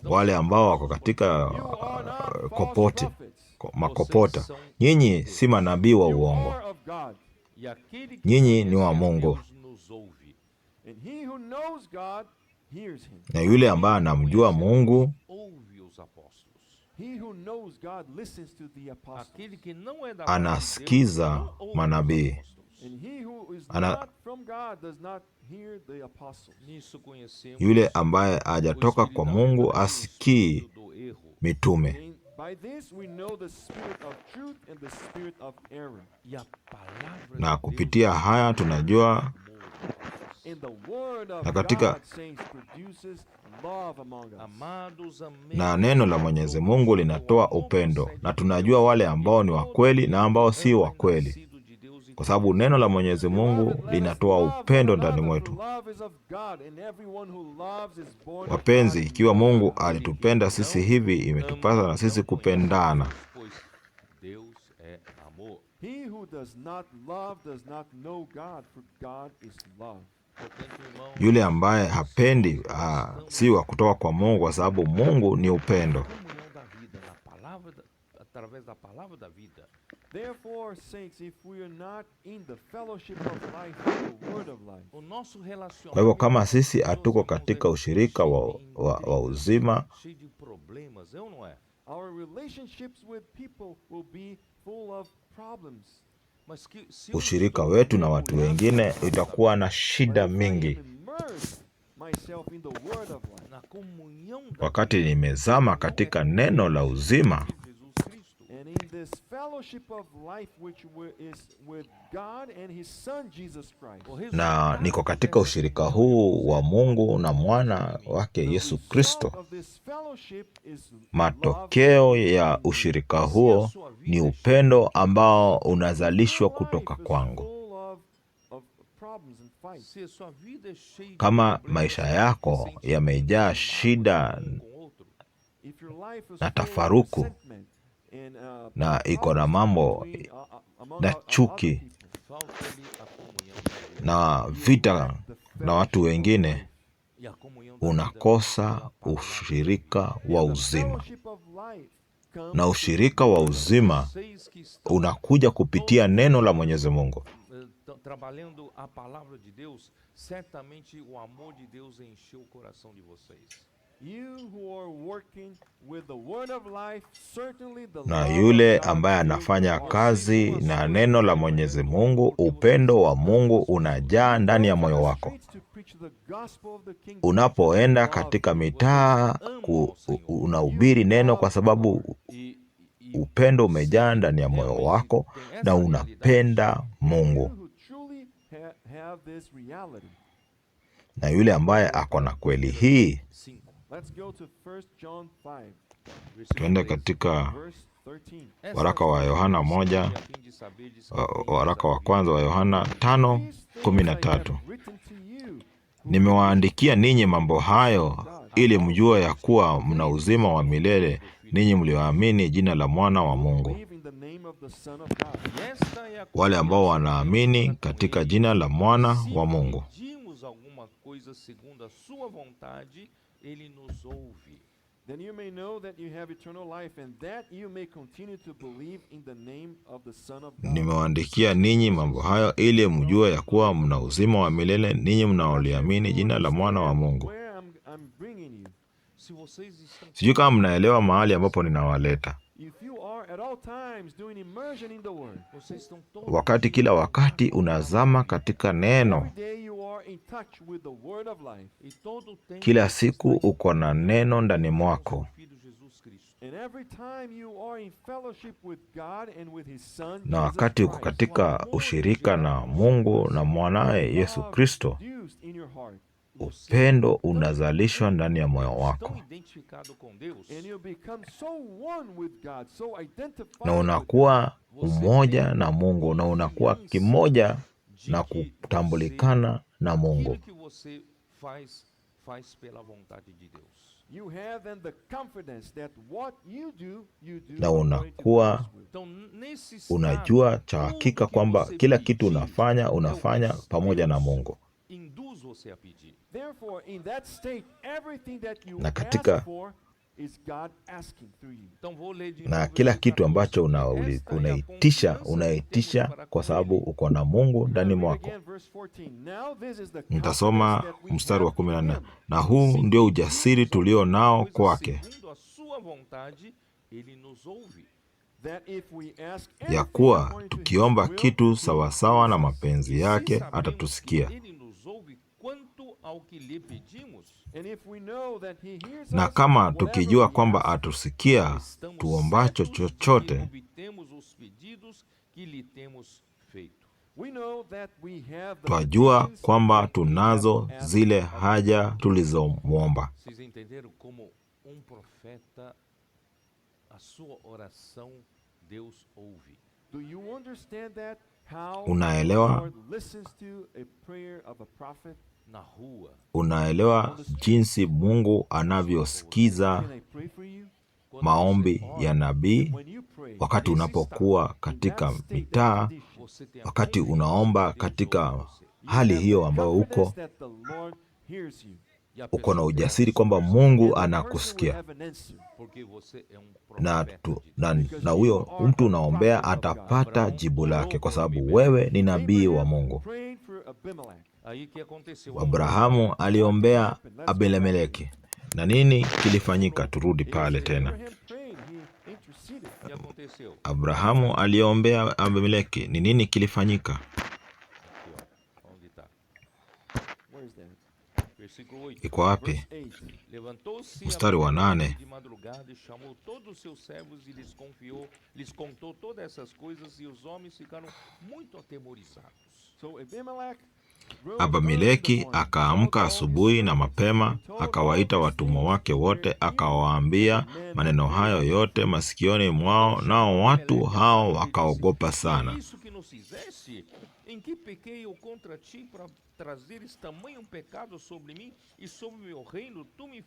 wale ambao wako katika makopota, nyinyi si manabii wa uongo. Nyinyi ni wa Mungu. Na yule ambaye anamjua Mungu anasikiza manabii. Yule ambaye hajatoka kwa Mungu asikii mitume. Na kupitia haya tunajua, na katika na neno la Mwenyezi Mungu linatoa upendo, na tunajua wale ambao ni wa kweli na ambao si wa kweli, kwa sababu neno la Mwenyezi Mungu linatoa upendo ndani mwetu. Wapenzi, ikiwa Mungu alitupenda sisi hivi, imetupasa na sisi kupendana. He who does not love does not know God, for God is love. Yule ambaye hapendi si wa kutoka kwa Mungu, kwa sababu Mungu ni upendo. Therefore, saints, if we are not in the fellowship of life, the word of life. Kwa hivyo kama sisi hatuko katika ushirika wa uzima, our relationships with people will be full of problems. Ushirika wetu na watu wengine itakuwa na shida mingi. Wakati nimezama katika neno la uzima na niko katika ushirika huu wa Mungu na mwana wake Yesu Kristo, matokeo ya ushirika huo ni upendo ambao unazalishwa kutoka kwangu. Kama maisha yako yamejaa shida na tafaruku na iko na mambo na chuki na vita na watu wengine, unakosa ushirika wa uzima. Na ushirika wa uzima unakuja kupitia neno la Mwenyezi Mungu. Trabalhando a palavra de Deus, certamente o amor de Deus encheu o coração de vocês. Na yule ambaye anafanya kazi na neno la Mwenyezi Mungu, upendo wa Mungu unajaa ndani ya moyo wako. Unapoenda katika mitaa unahubiri neno, kwa sababu upendo umejaa ndani ya moyo wako na unapenda Mungu. Na yule ambaye ako na kweli hii, tuende katika waraka wa Yohana 1, waraka wa kwanza wa Yohana 5:13. Nimewaandikia ninyi mambo hayo ili mjue ya kuwa mna uzima wa milele, ninyi mlioamini jina la mwana wa Mungu. Wale ambao wanaamini katika jina la mwana wa Mungu. Nimewaandikia ninyi mambo hayo ili mjue ya kuwa mna uzima wa milele, ninyi mnaoliamini jina la mwana wa Mungu. Sijui kama mnaelewa mahali ambapo ninawaleta. Wakati kila wakati unazama katika neno, kila siku uko na neno ndani mwako, na wakati uko katika ushirika na Mungu na mwanaye Yesu Kristo, upendo unazalishwa ndani ya moyo wako, na unakuwa umoja na Mungu, na unakuwa kimoja na kutambulikana na Mungu. Na unakuwa unajua cha hakika kwamba kila kitu unafanya pamoja na Mungu. Na katika na kila kitu ambacho unaitisha kwa sababu uko na Mungu ndani mwako. Nitasoma mstari wa 14. Na huu ndio ujasiri tulio nao kwake, ya kuwa tukiomba kitu sawasawa na mapenzi yake atatusikia. Na kama tukijua kwamba atusikia tuombacho chochote, twajua kwamba tunazo zile haja tulizomwomba. Unaelewa? Unaelewa jinsi Mungu anavyosikiza maombi ya nabii wakati unapokuwa katika mitaa, wakati unaomba katika hali hiyo ambayo uko na ujasiri kwamba Mungu anakusikia, na huyo mtu unaombea atapata jibu lake, kwa sababu wewe ni nabii wa Mungu. Abrahamu aliombea Abimeleki, na nini kilifanyika? Turudi pale tena. Abrahamu aliombea Abimeleki, ni nini kilifanyika? Iko wapi? Mstari wa 8. Abimeleki akaamka asubuhi na mapema, akawaita watumwa wake wote, akawaambia maneno hayo yote masikioni mwao, nao watu hao wakaogopa sana. Em que pequei eu contra ti para trazeres tamanho pecado sobre mim e sobre meu reino? Tu me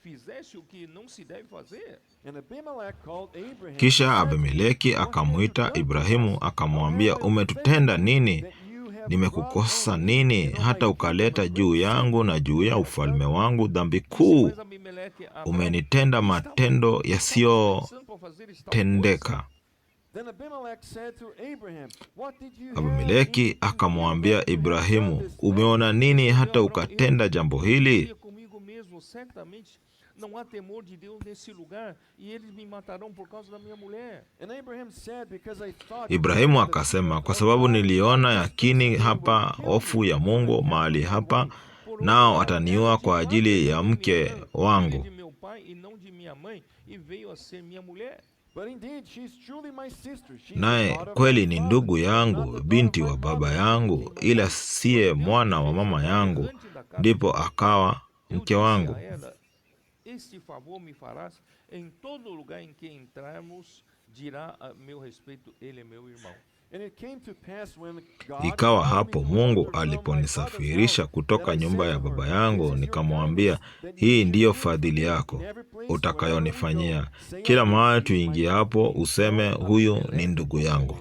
fizeste o que não se deve fazer. Kisha Abimeleki akamwita Ibrahimu akamwambia, umetutenda nini? Nimekukosa nini hata ukaleta juu yangu na juu ya ufalme wangu dhambi kuu? Umenitenda matendo yasiyotendeka. Abimeleki akamwambia Ibrahimu, umeona nini hata ukatenda jambo hili? Ibrahimu akasema, kwa sababu niliona yakini hapa hofu ya Mungu mahali hapa, nao ataniua kwa ajili ya mke wangu. Naye kweli ni ndugu yangu, binti wa baba yangu, ila siye mwana wa mama yangu, ndipo akawa mke wangu. Este favor me farás em todo lugar em que entrarmos, dirá a meu respeito, ele é meu irmão. Ikawa hapo Mungu aliponisafirisha kutoka nyumba ya baba yangu, nikamwambia, hii ndiyo fadhili yako utakayonifanyia. Kila mahali tuingie hapo useme, huyu ni ndugu yangu.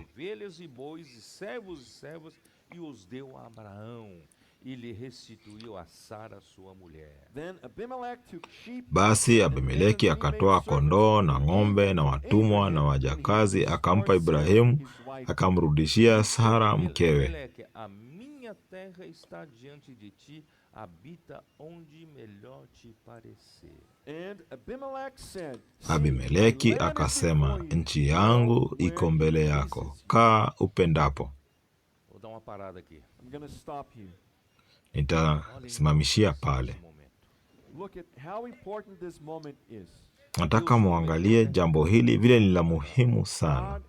Basi Abimeleki akatoa kondoo na ng'ombe na watumwa na wajakazi, akampa Ibrahimu, akamrudishia Sara mkewe. Abimeleki akasema, nchi yangu iko mbele yako, kaa upendapo. Nitasimamishia pale. Nataka muangalie jambo hili vile ni la muhimu sana,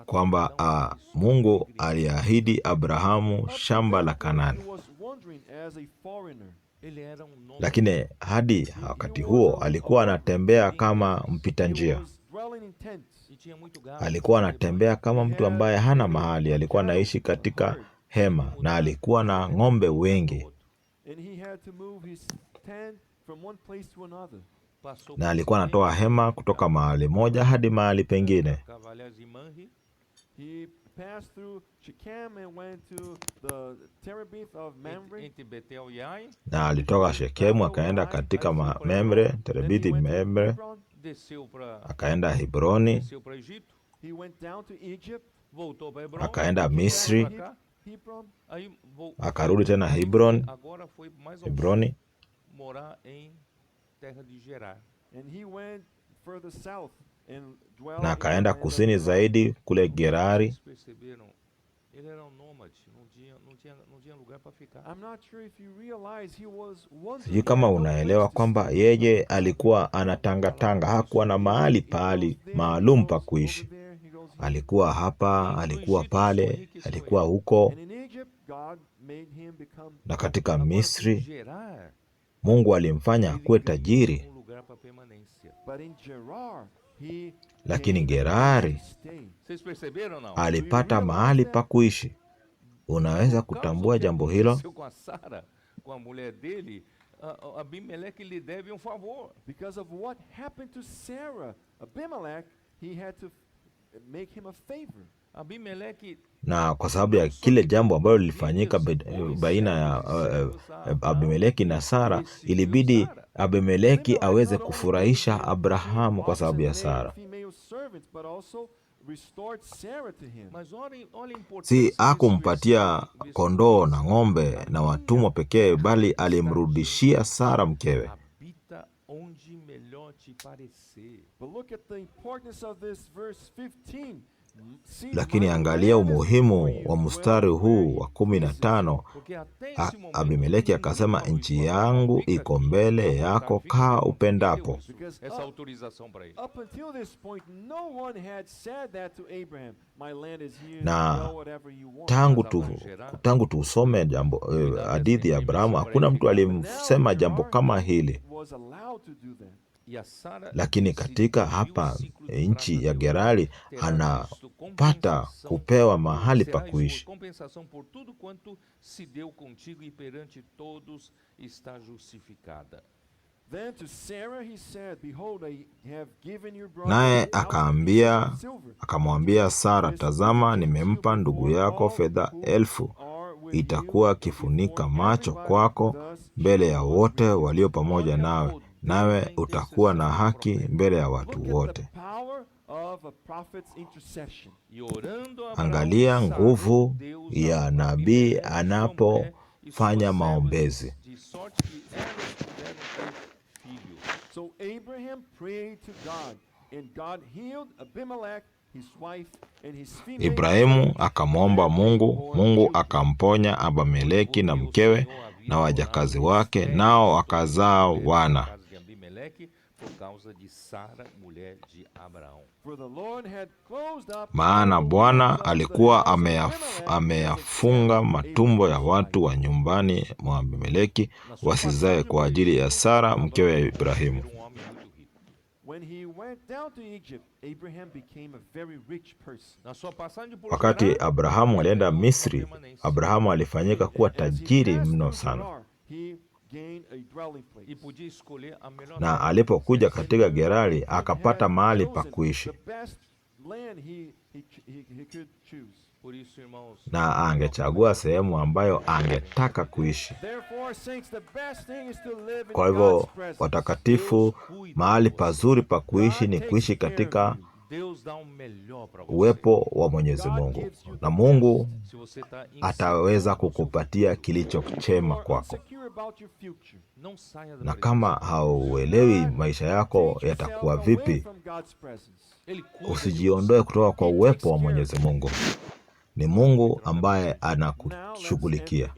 kwamba Mungu aliahidi Abrahamu shamba la Kanaani, lakini hadi wakati huo alikuwa anatembea kama mpita njia. Alikuwa anatembea kama mtu ambaye hana mahali, alikuwa anaishi katika hema, na alikuwa na ng'ombe wengi, na alikuwa anatoa hema kutoka mahali moja hadi mahali pengine. Na alitoka Shekemu akaenda katika Mamre, Terebithi Mamre, akaenda Hebroni, akaenda Misri, akarudi tena Hebroni, na akaenda kusini zaidi kule Gerari. Sijui kama unaelewa kwamba yeye alikuwa anatangatanga, hakuwa na mahali pahali maalum pa kuishi. Alikuwa hapa, alikuwa pale, alikuwa huko. Na katika Misri Mungu alimfanya akuwe tajiri, lakini Gerari alipata mahali pa kuishi. Unaweza kutambua jambo hilo? Abimeleque lhe deve favor. Because of what happened to Sarah, Abimelech, he had to make him a favor. Abimeleque, na kwa sababu ya kile jambo ambalo lilifanyika baina ya Abimeleki na Sara, ilibidi Abimeleki aweze kufurahisha Abrahamu kwa sababu ya Sara. Si hakumpatia kondoo na ng'ombe na watumwa pekee, bali alimrudishia Sara mkewe. Lakini angalia umuhimu wa mstari huu wa 15. Abimeleki akasema, nchi yangu iko mbele yako, kaa upendapo. Na tangu tusome jambo hadithi ya Abrahamu, hakuna mtu alimsema jambo kama hili. Lakini katika hapa nchi ya Gerari anapata kupewa mahali pa kuishi. Naye akamwambia Sara, tazama, nimempa ndugu yako fedha 1000, itakuwa kifunika macho kwako mbele ya wote walio pamoja nawe, nawe utakuwa na haki mbele ya watu wote. Angalia nguvu ya nabii anapofanya maombezi. So Abraham prayed to God, and God healed Abimelech, his wife, and his female. Ibrahimu akamwomba Mungu, Mungu akamponya Abimeleki na mkewe na wajakazi wake, nao wakazaa wana. Maana Bwana alikuwa ameyafunga matumbo ya watu wa nyumbani mwa Abimeleki wasizae kwa ajili ya Sara mkewe ya Ibrahimu. Wakati Abrahamu alienda Misri, Abrahamu alifanyika kuwa tajiri mno sana. Na alipokuja katika Gerari akapata mahali pa kuishi. Na angechagua sehemu ambayo angetaka kuishi. Kwa hivyo, watakatifu, mahali pazuri pa kuishi ni kuishi katika uwepo wa Mwenyezi Mungu. Na Mungu ataweza kukupatia kilicho chema kwako. Na kama hauelewi maisha yako yatakuwa vipi, usijiondoe kutoka kwa uwepo wa Mwenyezi Mungu. Ni Mungu ambaye anakushughulikia.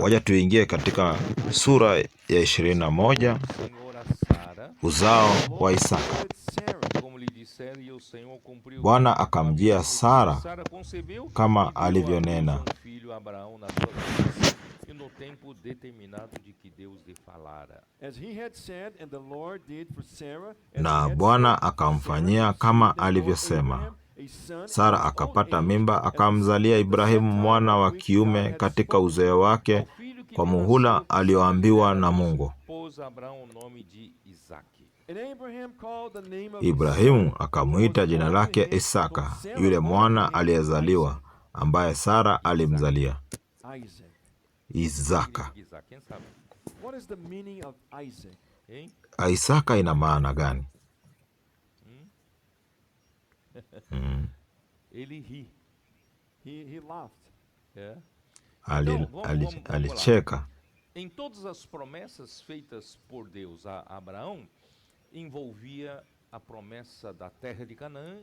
Wacha tuingie katika sura ya 21, uzao wa Isaka. Bwana akamjia Sara kama alivyonena. Na Bwana akamfanyia kama alivyosema. Sara akapata mimba, akamzalia Ibrahimu mwana wa kiume katika uzee wake, kwa muhula alioambiwa na Mungu. Ibrahimu akamuita jina lake Isaka, yule mwana aliyezaliwa, ambaye Sara alimzalia Isaka. Isaka ina maana gani? Alicheka. Em todas as promessas feitas por Deus a Abraão, envolvia a promessa da terra de Canaã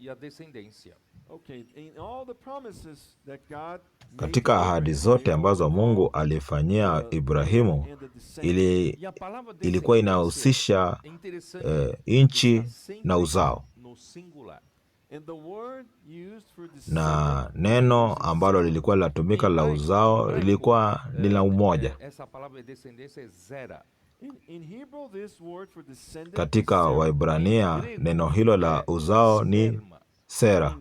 e a descendência. Katika ahadi zote ambazo Mungu alifanyia Ibrahimu, ilikuwa inahusisha nchi na uzao. Na neno ambalo lilikuwa linatumika la uzao lilikuwa ni la umoja. Katika Waebrania neno hilo la uzao ni sera,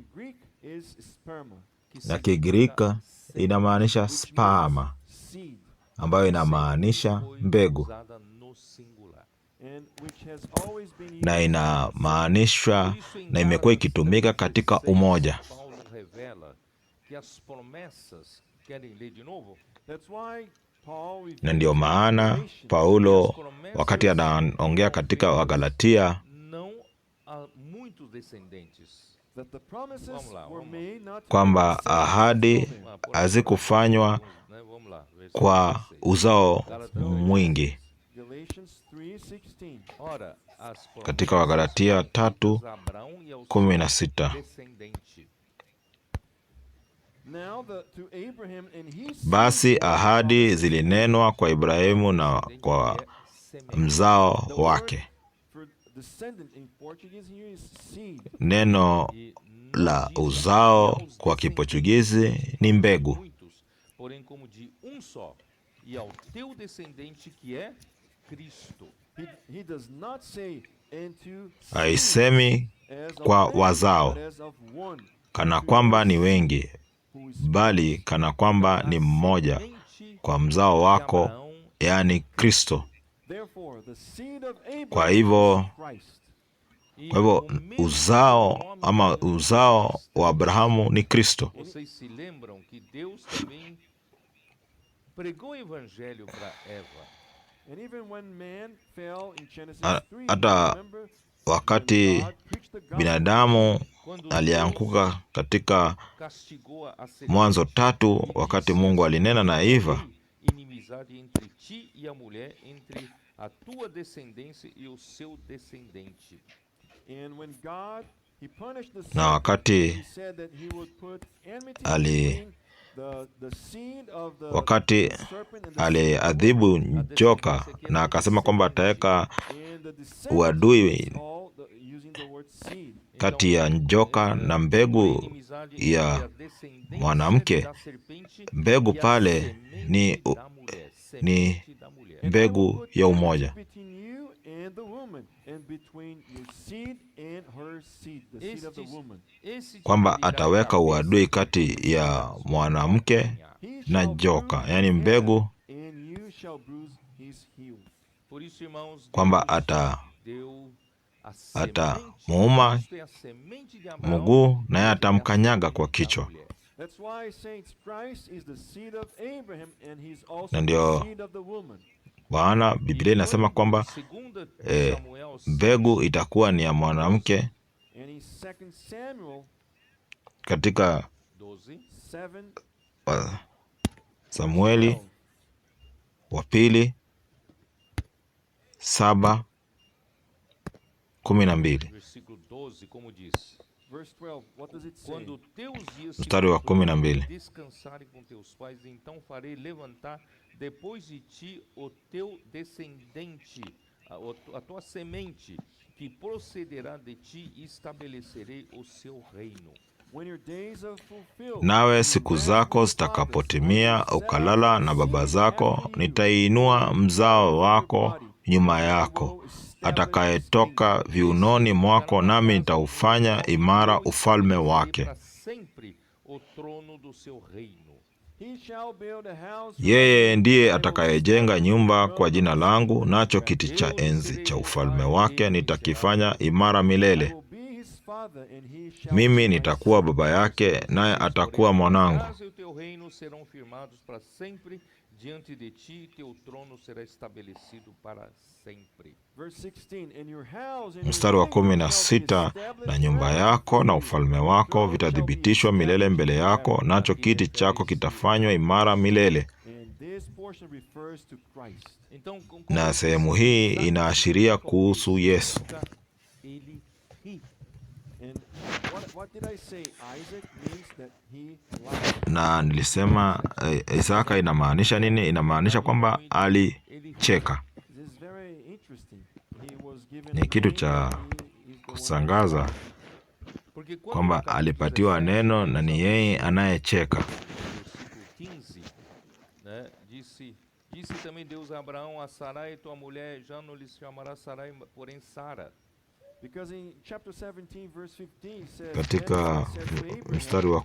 na Kigiriki inamaanisha sperma, ambayo inamaanisha mbegu na inamaanishwa na imekuwa ikitumika katika umoja. Na ndio maana Paulo wakati anaongea katika Wagalatia kwamba ahadi hazikufanywa kwa uzao mwingi. Katika Wagalatia 3:16, basi ahadi zilinenwa kwa Ibrahimu na kwa mzao wake. Neno la uzao kwa Kiportugizi ni mbegu. Haisemi kwa wazao kana kwamba ni wengi, bali kana kwamba ni mmoja, kwa mzao wako, yaani Kristo. Kwa hivyo uzao ama uzao wa Abrahamu ni Kristo. Hata wakati binadamu alianguka katika Mwanzo 3, wakati Mungu alinena na Eva, na wakati aliadhibu joka na akasema kwamba ataweka uadui kati ya njoka na mbegu ya mwanamke. Mbegu pale ni mbegu ya umoja, kwamba ataweka uadui kati ya mwanamke na joka, yaani mbegu, kwamba atamuuma mguu naye atamkanyaga kwa kichwa. Na ndio maana Biblia inasema kwamba mbegu itakuwa ni ya mwanamke. Katika Samueli wa pili 7:12, mstari wa 12, depois de ti o teu descendente, a tua semente, que procederá de ti, e estabelecerei o seu reino. Nawe siku zako zitakapotimia, ukalala na baba zako, nitaiinua mzao wako nyuma yako, atakayetoka viunoni mwako, nami nitaufanya imara ufalme wake. Yeye ndiye atakayejenga nyumba kwa jina langu, nacho kiti cha enzi cha ufalme wake nitakifanya imara milele. Mimi nitakuwa baba yake, naye atakuwa mwanangu. Mstari wa 16, na nyumba yako na ufalme wako vitathibitishwa milele mbele yako, nacho kiti chako kitafanywa imara milele. Na sehemu hii inaashiria kuhusu Yesu. Na nilisema Isaka inamaanisha nini? Inamaanisha kwamba alicheka. Ni kitu cha kusangaza kwamba alipatiwa neno na ni yeye anayecheka. Disse também Deus a Abraão, a Sarai tua mulher já não lhes chamará Sarai, porém Sara. Katika mstari wa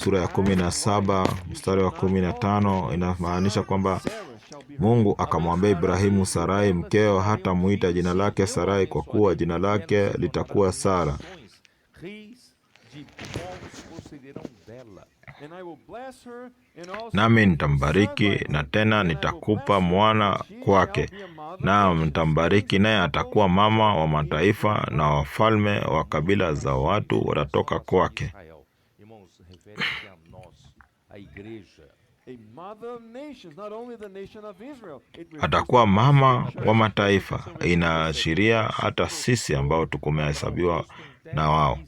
sura ya 17 mstari wa 15 inamaanisha kwamba Mungu akamwambia Ibrahimu, Sarai mkeo hatamuita jina lake Sarai, kwa kuwa jina lake litakuwa Sara. Nami nitambariki, na tena nitakupa mwana kwake. Naam, nitambariki, naye atakuwa mama wa mataifa, na wafalme wa kabila za watu watatoka kwake. Atakuwa mama wa mataifa. Inaashiria hata sisi ambao tumehesabiwa na wao.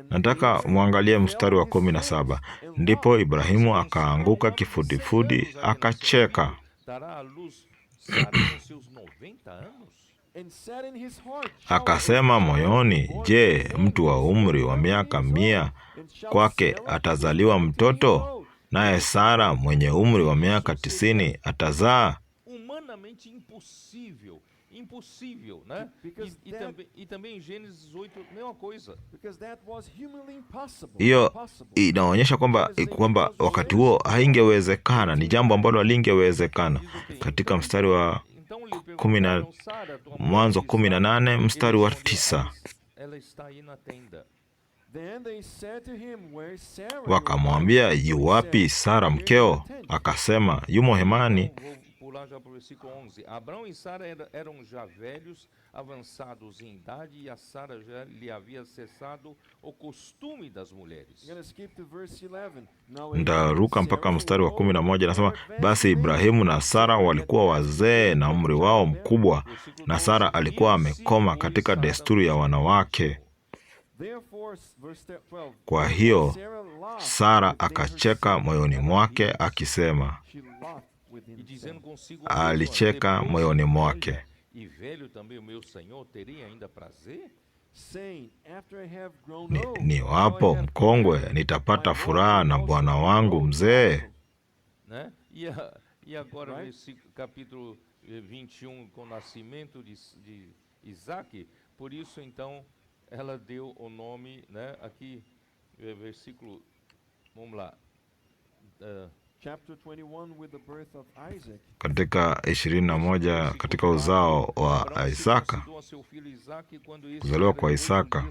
Nataka muangalie mstari wa 17. Ndipo Ibrahimu akaanguka kifudifudi akacheka. Akasema moyoni, je, mtu wa umri wa miaka 100 kwake atazaliwa mtoto? Naye Sara mwenye umri wa miaka 90 atazaa? Impossível, né? E também em Gênesis 8, mesma coisa. Hiyo inaonyesha kwamba wakati huo haingewezekana, ni jambo ambalo halingewezekana. Katika mstari wa Mwanzo 18 mstari wa 9. Wakamwambia, yu wapi Sara mkeo? Akasema, yumo hemani. Pular já para o versículo 11. Abrão e Sara eram já velhos, avançados em idade, e a Sara já lhe havia cessado o costume das mulheres. Ndaruka mpaka mstari wa 11, nasema, basi Ibrahimu na Sara walikuwa wazee na umri wao mkubwa, na Sara alikuwa amekoma katika desturi ya wanawake. Kwa hiyo Sara akacheka moyoni mwake akisema, alicheka moyoni mwake, ni wapo mkongwe nitapata furaha na bwana wangu mzee. E agora capítulo 21, com o nascimento de Isaac, por isso então ela deu o nome, né, aqui versículo, vamos lá, Chapter 21, with the birth of Isaac. Katika 21 katika uzao wa Isaka, kuzaliwa kwa Isaka.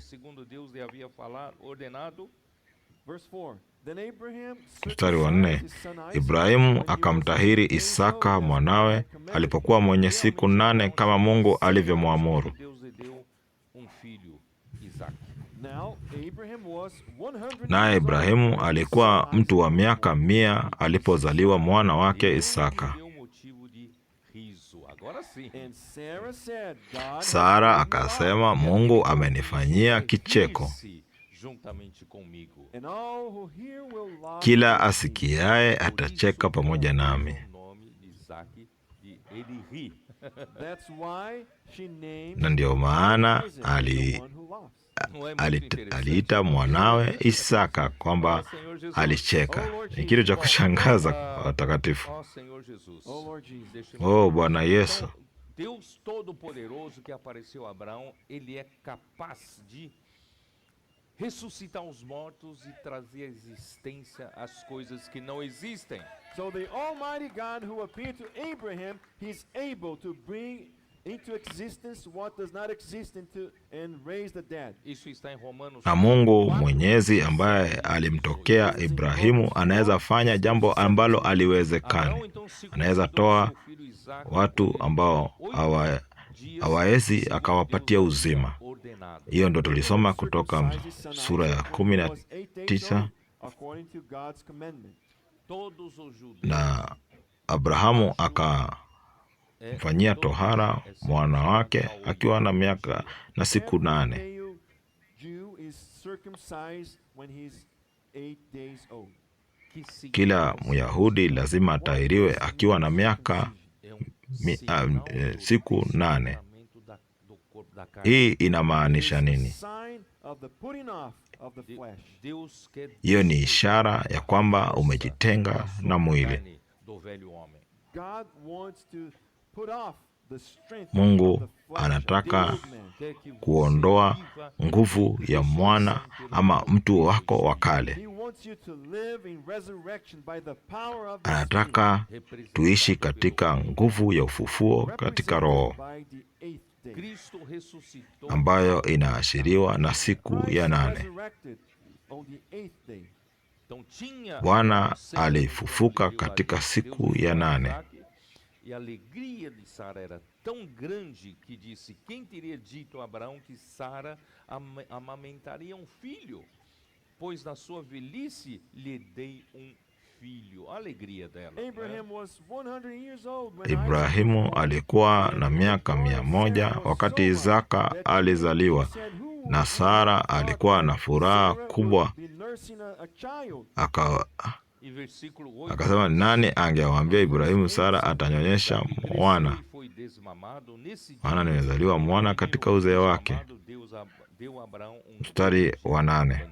Mstari wa 4, Ibrahimu akamtahiri Isaka mwanawe alipokuwa mwenye siku 8 kama Mungu alivyomwamuru. Naye Ibrahimu alikuwa mtu wa miaka 100 alipozaliwa mwana wake Isaka. Sara akasema, Mungu amenifanyia kicheko. Kila asikiaye atacheka pamoja nami. Na ndio maana aliita mwanawe Isaka kwamba alicheka. Ni kitu cha kushangaza watakatifu. Oh, Bwana Yesu. Deus Todo-Poderoso que apareceu a Abraão, ele é capaz de ressuscitar os mortos e trazer à existência as coisas que não existem. So the Almighty God who appeared to Abraham, he's able to bring into existence what does not exist and raise the dead. Na Mungu Mwenyezi ambaye alimtokea Ibrahimu anaweza fanya jambo ambalo aliwezekani. Anaweza toa watu ambao hawawezi akawapatia uzima. Hiyo ndo tulisoma kutoka sura ya 19. Na Abrahamu akamfanyia tohara mwana wake akiwa na miaka na siku 8. Kila Myahudi lazima atahiriwe akiwa na miaka siku 8. Hii inamaanisha nini? Hiyo ni ishara ya kwamba umejitenga na mwili. Mungu anataka kuondoa nguvu ya mwana ama mtu wako wa kale. Anataka tuishi katika nguvu ya ufufuo katika Roho, ambayo inaashiriwa na siku ya 8. Bwana alifufuka katika siku ya 8. E a alegria de Sara era tão grande que disse: quem teria dito a Abraão que Sara amamentaria filho? Pois na sua velhice lhe dei filho. A alegria dela. Ibrahimu alikuwa na miaka 100 wakati Isaka alizaliwa, na Sara alikuwa na furaha kubwa. Akasema, nani angewaambia Ibrahimu Sara atanyonyesha mwana, maana nimezaliwa mwana katika uzee wake. Mstari wa 8.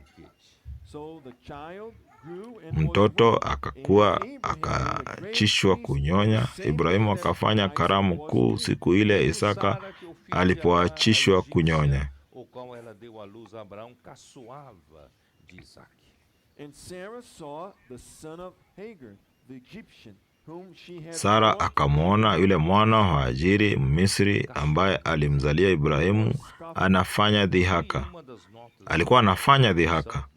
Mtoto akakuwa, akachishwa kunyonya. Ibrahimu akafanya karamu kuu siku ile Isaka alipoachishwa kunyonya. Sara akamwona yule mwana wa Hajiri Misri ambaye alimzalia Ibrahimu anafanya dhihaka. Alikuwa anafanya dhihaka.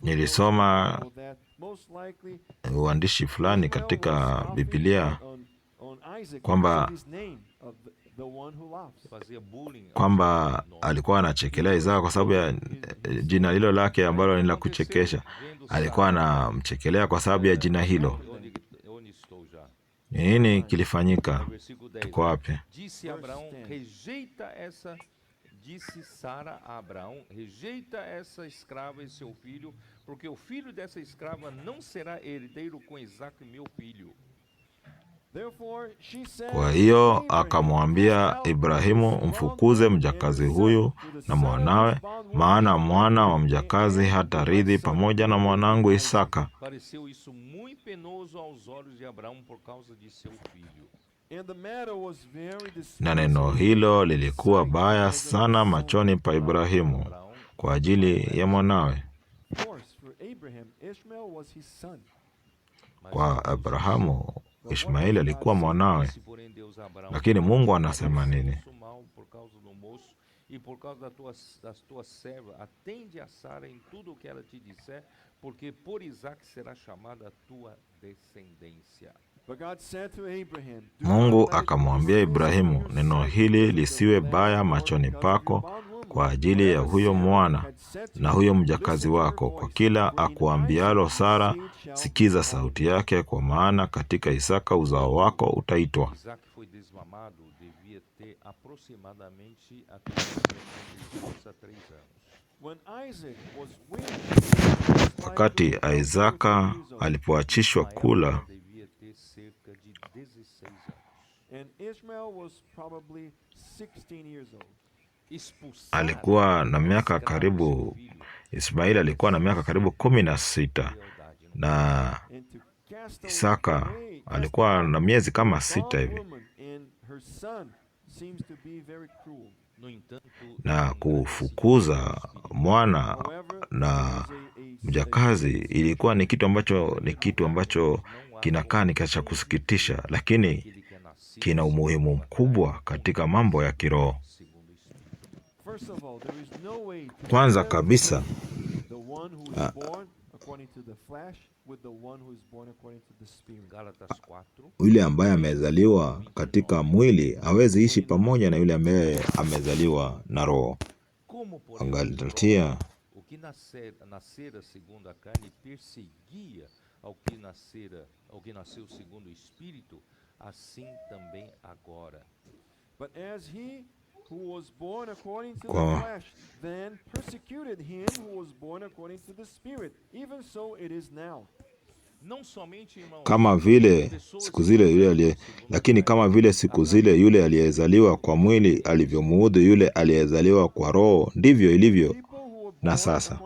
Nilisoma uandishi fulani katika Biblia kwamba alikuwa anachekelea Isaka kwa sababu ya jina hilo lake ambalo ni la kuchekesha. Alikuwa anamchekelea kwa sababu ya jina hilo. Nini kilifanyika? Tuko wapi? Disse Sara a Abraão: rejeita essa escrava e seu filho, porque o filho dessa escrava não será herdeiro com Isaac meu filho. Kwa hiyo akamwambia Ibrahimu, mfukuze mjakazi huyu na mwanawe, maana mwana wa mjakazi hatarithi pamoja na mwanangu Isaka. Pareceu isso muito penoso aos olhos de Abraão por causa de seu filho. Na neno hilo lilikuwa baya sana machoni pa Ibrahimu kwa ajili ya mwanawe. Kwa Abrahamu, Ishmaeli alikuwa mwanawe. Lakini Mungu anasema nini? E por causa da tua serva, atende a Sara em tudo o que ela te disser, porque por Isaac será chamada a tua descendência. Mungu akamwambia Ibrahimu, neno hili lisiwe baya machoni pako kwa ajili ya huyo mwana na huyo mjakazi wako. Kwa kila akuambialo Sara, sikiza sauti yake, kwa maana katika Isaka uzao wako utaitwa. Wakati Isaka alipoachishwa kula, alikuwa na miaka karibu, Ismaili alikuwa na miaka karibu 16, na Isaka alikuwa na miezi kama 6 hivi. Na kufukuza mwana na mjakazi ilikuwa ni kitu ambacho kinakaa ni cha kusikitisha, lakini kina umuhimu mkubwa katika mambo ya kiroho. Kwanza kabisa, yule ambaye amezaliwa katika mwili hawezi ishi pamoja na yule ambaye amezaliwa na roho. Galatia o que nascera segundo a carne perseguia ao que nasceu segundo o espírito, assim também agora. But as he who was born according to the flesh then persecuted him who was born according to the spirit, even so it is now. Kama vile siku zile yule aliyezaliwa kwa mwili alivyomuudhi yule aliyezaliwa kwa roho, ndivyo ilivyo na sasa.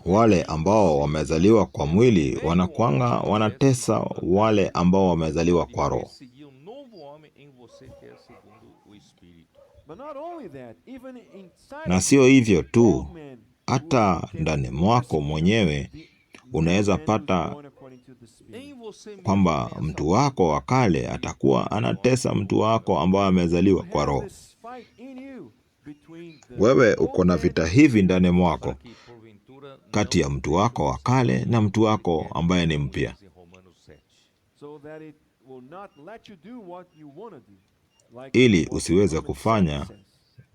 Wale ambao wamezaliwa kwa mwili wanakuanga wanatesa wale ambao wamezaliwa kwa roho. Na sio hivyo tu, hata ndani mwako mwenyewe unaweza pata kwamba mtu wako wa kale atakuwa anatesa mtu wako ambao amezaliwa kwa roho. Wewe uko na vita hivi ndani mwako kati ya mtu wako wa kale na mtu wako ambaye ni mpya, ili usiweze kufanya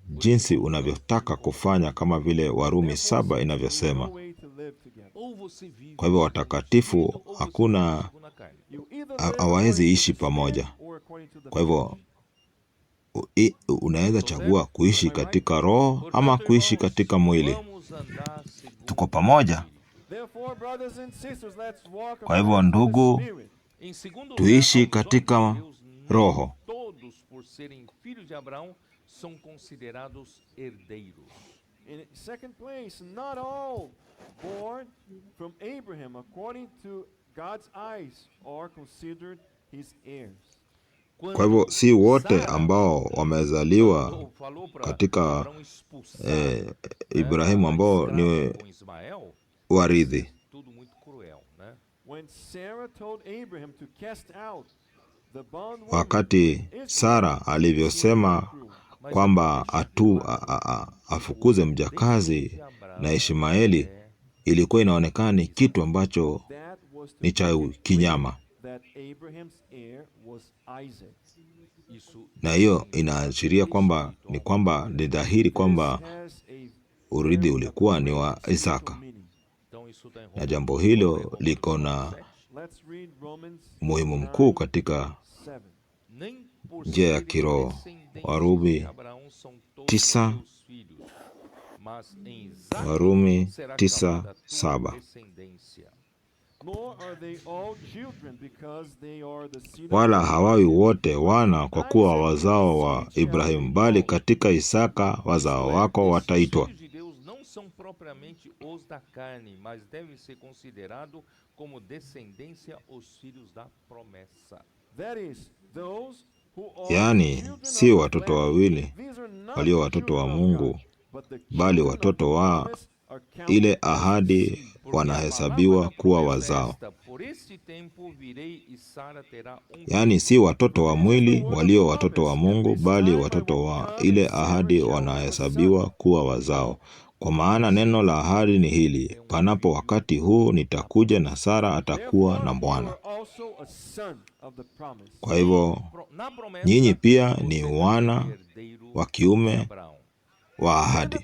jinsi unavyotaka kufanya, kama vile Warumi 7 inavyosema. Kwa hivyo watakatifu hawawezi ishi pamoja. Kwa hivyo unaweza chagua kuishi katika roho ama kuishi katika mwili. Tuko pamoja. Kwa hivyo ndugu, tuishi katika roho. São considerados herdeiros. In second place, not all born from Abraham according to God's eyes are considered his heirs. Kwa hivyo si wote ambao wamezaliwa katika Ibrahimu ambao ni warithi. Wakati Sara alivyosema kwamba afukuze mjakazi na Ishmaeli, ilikuwa inaonekana ni kitu ambacho ni cha kinyama, na hiyo inaashiria kwamba ni dhahiri kwamba urithi ulikuwa ni wa Isaka, na jambo hilo liko na muhimu mkuu katika njia ya kiroho. Warumi 9:7. Wala hawawi wote wana kwa kuwa wazao wa Ibrahimu, bali katika Isaka wazao wako wataitwa. Yaani si watoto wawili walio watoto wa Mungu, bali watoto wa ile ahadi wanahesabiwa kuwa wazao. Yaani si watoto wa mwili walio watoto wa Mungu, bali watoto wa ile ahadi wanahesabiwa kuwa wazao. Kwa maana neno la ahadi ni hili: panapo wakati huu nitakuja na Sara atakuwa na mwana. Kwa hivyo nyinyi pia ni wana wa kiume wa ahadi,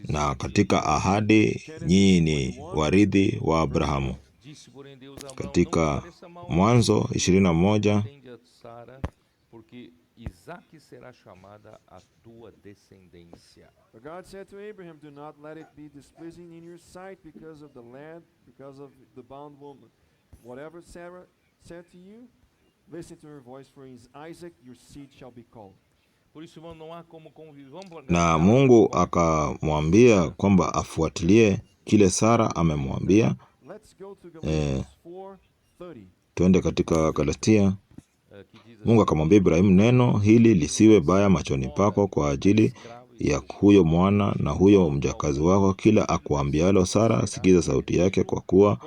na katika ahadi nyinyi ni warithi wa Abrahamu. Katika Mwanzo 21, Isaac será chamada a tua descendência. But God said to Abraham, do not let it be displeasing in your sight because of the land, because of the bondwoman. Whatever Sarah said to you, listen to her voice, for in Isaac your seed shall be called. Na Mungu akamwambia kwamba afuatilie kile Sara amemwambia. Twende katika Galatia. Mungu akamwambia Ibrahimu, neno hili lisiwe baya machoni pako kwa ajili ya huyo mwana na huyo mjakazi wako. Kila akuambialo Sara, sikiza sauti yake, kwa kuwa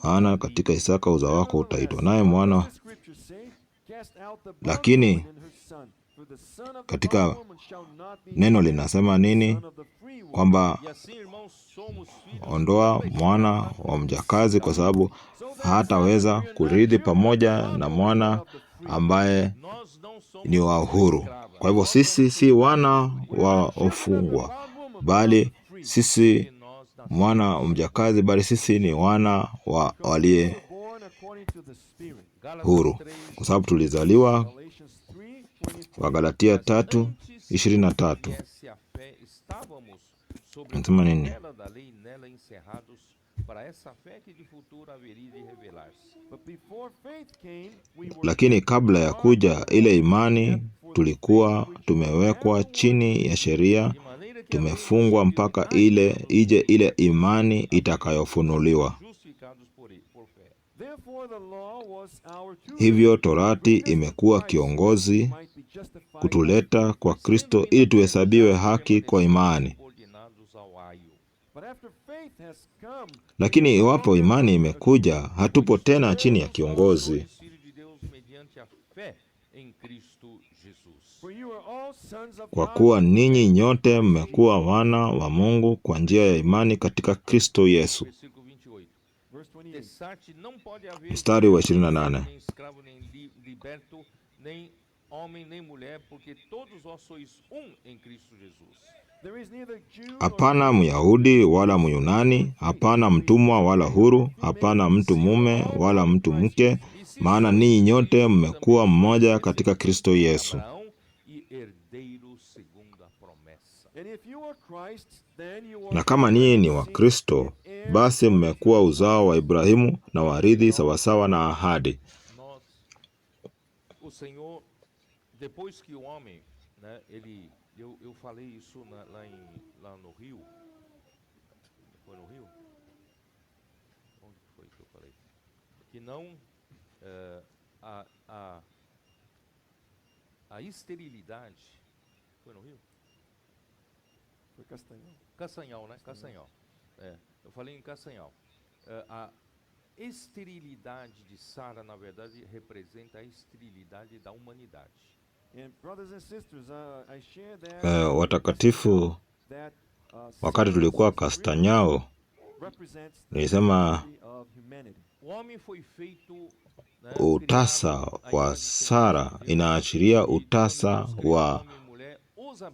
ana katika Isaka uzao wako utaitwa, naye mwana. Lakini katika neno linasema nini? Kwamba ondoa mwana wa mjakazi, kwa sababu hataweza kurithi pamoja na mwana ambaye ni wa uhuru. Kwa hivyo sisi si wana wa ufungwa, bali sisi mwana wa mjakazi, bali sisi ni wana wa waliye huru, kwa sababu tulizaliwa. Wagalatia 3:23. Nasema nini? Lakini kabla ya kuja ile imani, tulikuwa tumewekwa chini ya sheria, tumefungwa mpaka ije ile imani itakayofunuliwa. Hivyo Torati imekuwa kiongozi kutuleta kwa Kristo ili tuhesabiwe haki kwa imani. Lakini iwapo imani imekuja, hatupo tena chini ya kiongozi. Kwa kuwa ninyi nyote mmekuwa wana wa Mungu kwa njia ya imani katika Kristo Yesu. Mstari wa 28. Hapana Myahudi wala Myunani, hapana mtumwa wala huru, hapana mtu mume wala mtu mke, maana ninyi nyote mmekuwa mmoja katika Kristo Yesu. Na kama ninyi ni wa Kristo, basi mmekuwa uzao wa Ibrahimu na warithi sawasawa na ahadi. Depois que o homem, né, eu falei isso lá no Rio. Foi no Rio? Onde foi que eu falei? Que não a esterilidade. Foi no Rio? Foi Castanhal. Castanhal, né? Castanhal. Eu falei em Castanhal. A esterilidade de Sara, na verdade, representa a esterilidade da humanidade. Watakatifu, wakati tulikuwa Castanhal, nilisema utasa wa Sara inaashiria utasa wa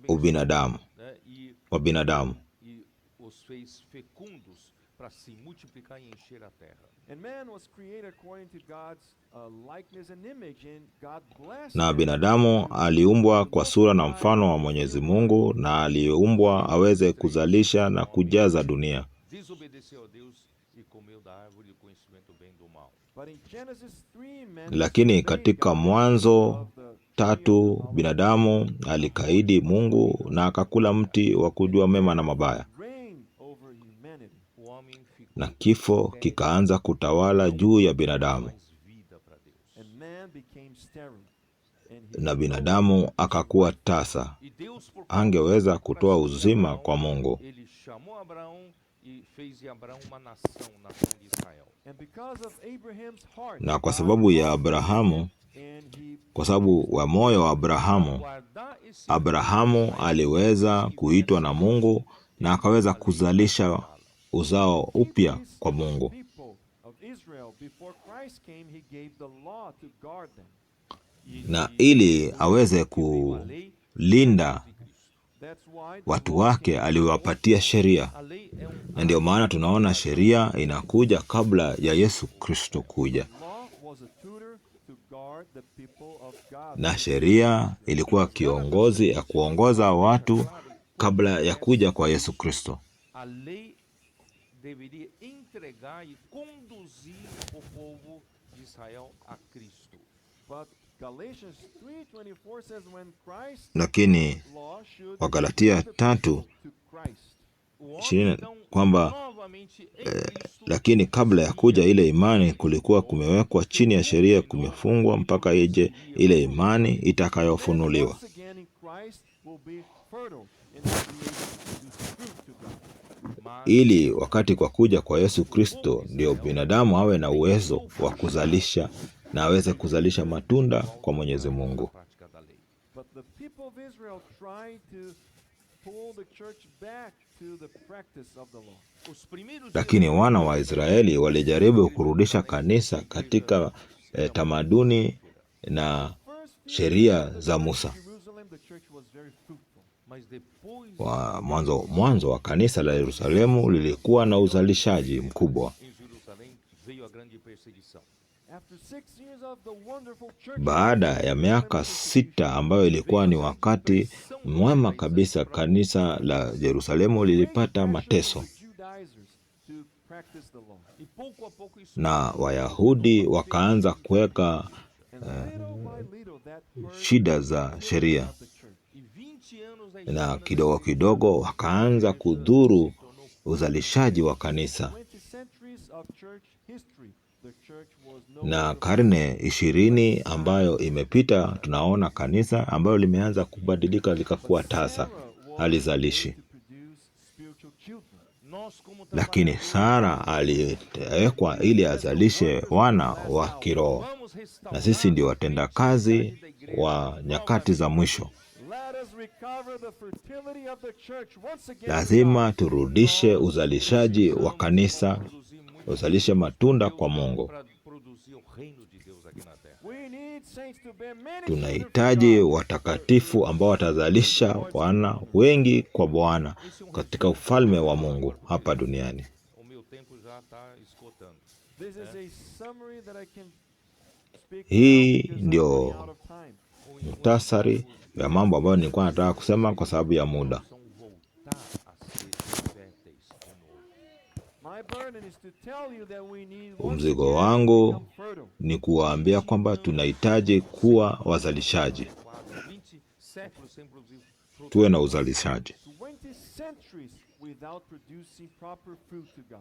ubinadamu, wa binadamu. Na binadamu aliumbwa kwa sura na mfano wa Mwenyezi Mungu, na aliumbwa aweze kuzalisha na kujaza dunia. Lakini katika Mwanzo 3 binadamu alikaidi Mungu na akakula mti wa kujua mema na mabaya. Na kifo kikaanza kutawala juu ya binadamu. Na binadamu akakuwa tasa. Angeweza kutoa uzima kwa Mungu. Na kwa sababu ya Abrahamu, kwa sababu wa moyo wa Abrahamu, Abrahamu aliweza kuitwa na Mungu na akaweza kuzalisha uzao upya kwa Mungu. Na ili aweze kulinda watu wake aliwapatia sheria. Na ndio maana tunaona sheria inakuja kabla ya Yesu Kristo kuja. Na sheria ilikuwa kiongozi ya kuongoza watu kabla ya kuja kwa Yesu Kristo. Deveria entregar e conduzir o povo de Israel a Cristo. But Galatians 3:24 says when Christ, lakini Wagalatia 3:20 kwamba lakini kabla ya kuja ile imani kulikuwa kumewekwa chini ya sheria, kumefungwa mpaka ije ile imani itakayofunuliwa. Ili wakati kwa kuja kwa Yesu Kristo ndio binadamu awe na uwezo wa kuzalisha na aweze kuzalisha matunda kwa Mwenyezi Mungu. Lakini wana wa Israeli walijaribu kurudisha kanisa katika tamaduni na sheria za Musa. Mwanzo wa kanisa la Yerusalemu lilikuwa na uzalishaji mkubwa. Baada ya miaka 6 ambayo ilikuwa ni wakati mwema kabisa, kanisa la Yerusalemu lilipata mateso. na Wayahudi wakaanza kuweka shida za sheria, na kidogo kidogo wakaanza kudhuru uzalishaji wa kanisa. Na karne 20 ambayo imepita, tunaona kanisa ambayo limeanza kubadilika likakuwa tasa, halizalishi. Lakini Sara aliwekwa ili azalishe wana wa kiroho, na sisi ndio watendakazi wa nyakati za mwisho. Lazima turudishe uzalishaji wa kanisa, uzalishe matunda kwa Mungu. Tunahitaji watakatifu ambao watazalisha wana wengi kwa Bwana katika ufalme wa Mungu hapa duniani. Hii ndio muhtasari ya mambo ambayo nilikuwa nataka kusema kwa sababu ya muda. Mzigo wangu ni kuwaambia kwamba tunahitaji kuwa wazalishaji. Tuwe na uzalishaji.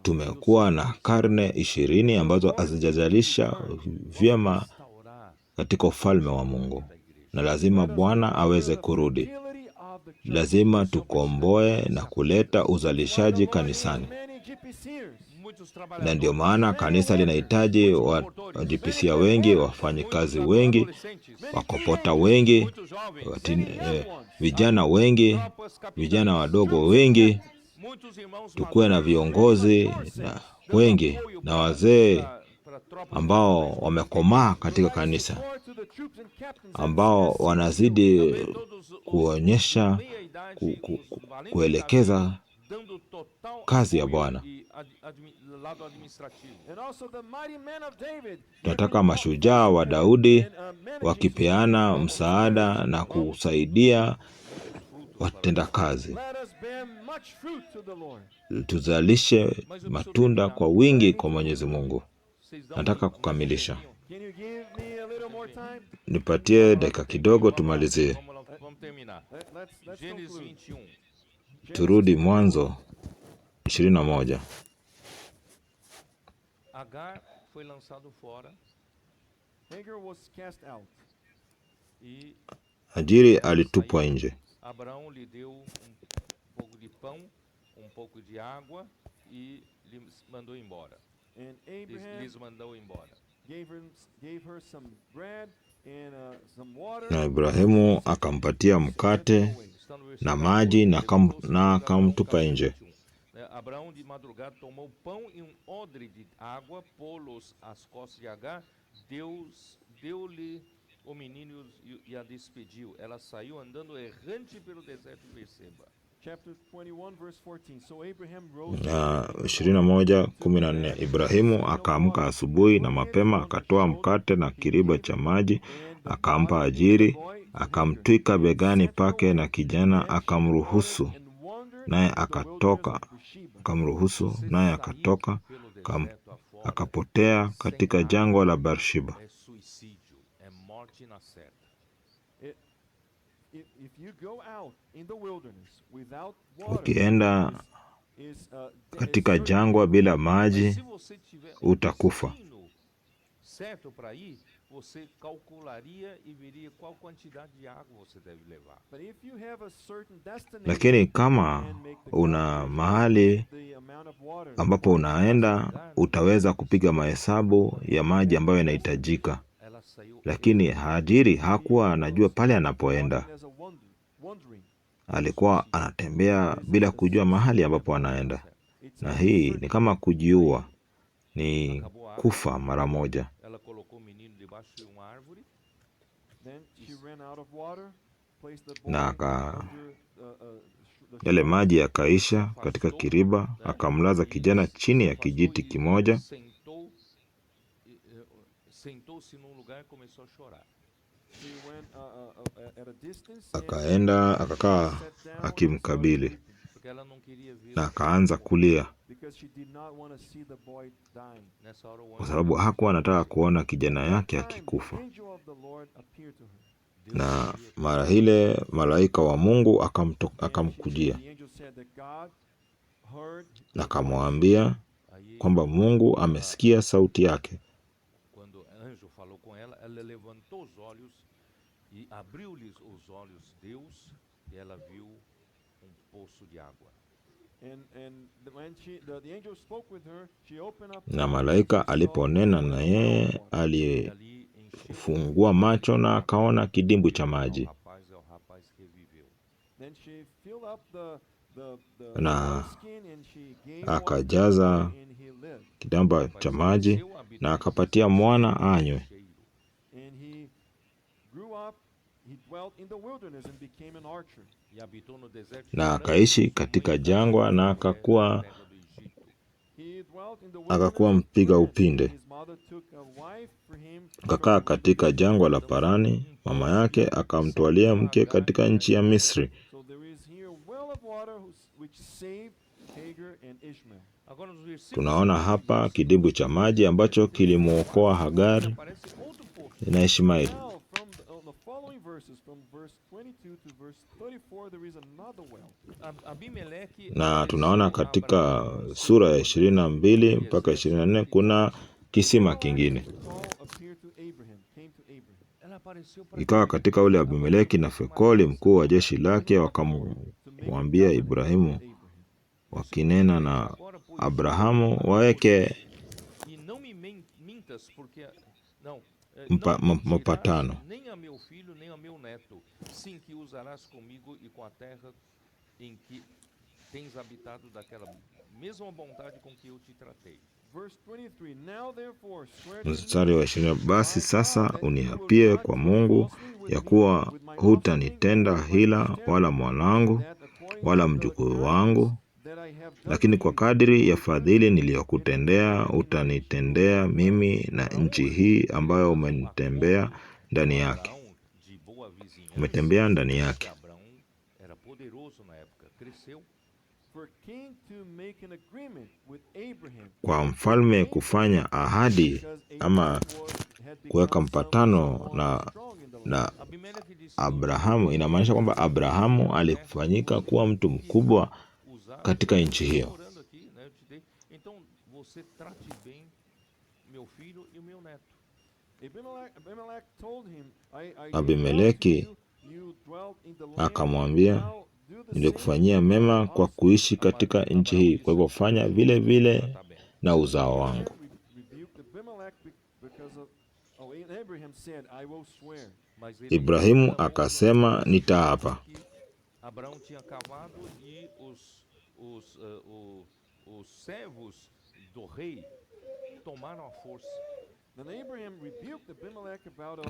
Tumekuwa na karne 20 ambazo hazijazalisha vyema katika ufalme wa Mungu, na lazima Bwana aweze kurudi. Lazima tukomboe na kuleta uzalishaji kanisani. Na ndio maana kanisa linahitaji wajipisia wengi, wafanyikazi wengi, wakopota wengi, vijana wengi, vijana wadogo wengi. Tukuwe na viongozi na wengi na wazee ambao wamekomaa katika kanisa, ambao wanazidi kuonyesha kuelekeza kazi ya Bwana. Tunataka mashujaa wa Daudi wakipeana msaada na kusaidia watendakazi. Tuzalishe matunda kwa wingi kwa Mwenyezi Mungu. Nataka kukamilisha. Nipatie dakika kidogo tumalizie. Turudi Mwanzo 21. Agar foi lançado fora. Hagar was cast out. E Hajiri alitupwa nje. Abraão lhe deu pouco de pão, pouco de água e lhes mandou embora. And Abraham lhes mandou embora. Gave her some bread and some water. Na Ibrahimu akampatia mkate na maji na akamtupa nje. Abraão de madrugada tomou pão e odre de água, pô-los às costas de Agar, deu-lhe o menino e a despediu. Ela saiu andando errante pelo deserto de Berseba. Chapter 21 verse 14. So Abraham rose. 21:14. Ibrahimu akaamka asubuhi na mapema, akatoa mkate na kiriba cha maji, akampa Hajiri, akamtwika begani pake, na kijana akamruhusu naye akatoka, akapotea katika jangwa la Bershiba. Ukienda katika jangwa bila maji utakufa. Você calcularia e veria qual quantidade de água você deve levar. Lakini kama una mahali ambapo unaenda, utaweza kupiga mahesabu ya maji ambayo yanahitajika. Lakini Hajiri hakuwa anajua pale anapoenda. Alikuwa anatembea bila kujua mahali ambapo anaenda. Na hii ni kama kujiua, ni kufa mara moja. Na yale maji yakaisha katika kiriba, akamlaza kijana chini ya kijiti kimoja. Akaenda akakaa akimkabili. na akaanza kulia kwa sababu hakuwa anataka kuona kijana yake akikufa. Na mara ile malaika wa Mungu akamkujia na akamwambia kwamba Mungu amesikia sauti yake. Quando o anjo falou com ela, ela levantou os olhos e abriu-lhes os olhos Deus, e ela viu poço de água. Na malaika aliponena na yeye, alifungua macho na akaona kidimbwi cha maji, na akajaza kidamba cha maji na akapatia mwana anywe. Na akaishi katika jangwa na akakuwa mpiga upinde. Akakaa katika jangwa la Parani. Mama yake akamtwalia mke katika nchi ya Misri. Tunaona hapa kidimbwi cha maji ambacho kilimwokoa Hagari na Ishmaeli. Na tunaona katika sura ya 22 mpaka 24 kuna kisima kingine. Ikawa katika ule Abimeleki na Fikoli mkuu wa jeshi lake wakamwambia Ibrahimu, wakinena na Abrahamu waweke mapatano. Nem a meu filho, nem a meu neto, sim que usarás comigo e com a terra em que tens habitado daquela mesma bondade com que eu te tratei. Mstari wa 20, basi sasa uniapie kwa Mungu ya kuwa hutanitenda hila wala mwanangu wala mjukuu wangu, lakini kwa kadiri ya fadhili niliyokutendea utanitendea mimi na nchi hii ambayo umetembea ndani yake. Umetembea ndani yake. Kwa mfalme kufanya ahadi ama kuweka mpatano na Abrahamu, inamaanisha kwamba Abrahamu alifanyika kuwa mtu mkubwa katika nchi hiyo. Abimeleki akamwambia, nilikufanyia mema kwa kuishi katika nchi hii, kwa hivyo fanya vile vile na uzao wangu. Ibrahimu akasema, nitaapa. Abraão tinha cavado e os servos do rei tomaram a força.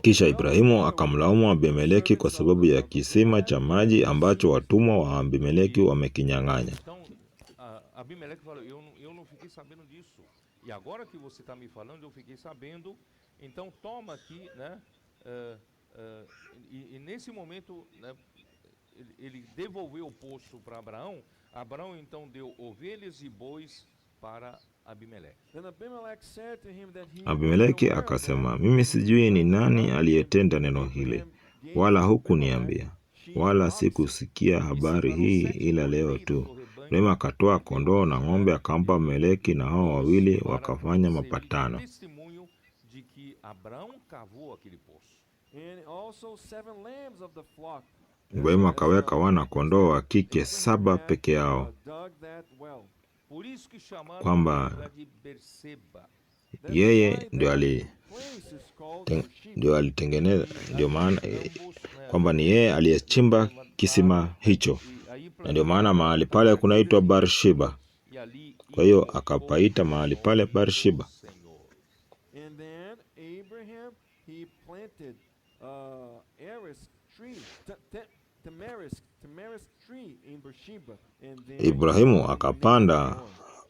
Kisha Ibrahimu akamlaumu Abimeleki kwa sababu ya kisima cha maji ambacho watumwa wa Abimeleki wamekinyang'anya. Então, Abimeleki falou, eu não fiquei sabendo disso. E agora que você está me falando, eu fiquei sabendo. Então toma aqui, né? E nesse momento, né, ele devolveu o poço para Abraão. Abraão então deu ovelhas e bois para Abimeleki. Abimeleki akasema, mimi sijui ni nani aliyetenda neno hili, wala hukuniambia, wala sikusikia habari hii ila leo tu. Ibrahimu akatoa kondoo na ng'ombe akampa Abimeleki, na hao wawili wakafanya mapatano. Ibrahimu akaweka wana kondoo wa kike 7 peke yao, kwamba yeye ndio alitengeneza, ndio maana kwamba ni yeye aliyechimba kisima hicho, na ndio maana mahali pale kunaitwa Beersheba. Kwa hiyo akapaita mahali pale Beersheba. Ibrahimu akapanda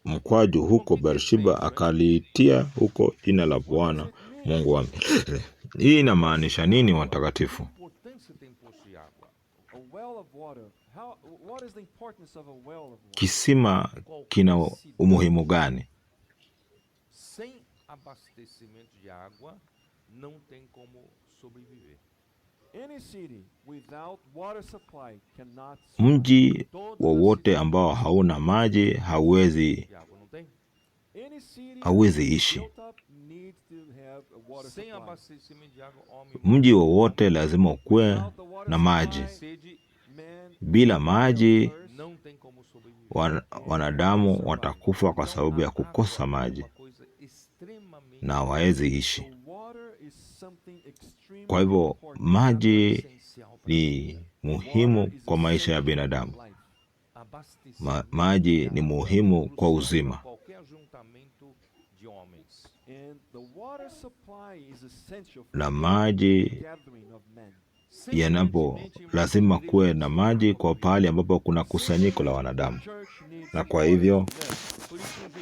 mkwaju huko Beersheba, akaliitia huko jina la Bwana Mungu wa milele. Hii inamaanisha nini, watakatifu? Kisima kina umuhimu gani? Sem abastecimento de água não tem como sobreviver. Mji wowote ambao hauna maji hauwezi ishi. Mji wowote lazima ukuwe na maji. Bila maji wanadamu watakufa kwa sababu ya kukosa maji na hawawezi ishi. Kwa hivyo maji ni muhimu kwa maisha ya binadamu. Maji ni muhimu kwa uzima. Na maji lazima kuwe na maji kwa pahali ambapo kuna kusanyiko la wanadamu. Na kwa hivyo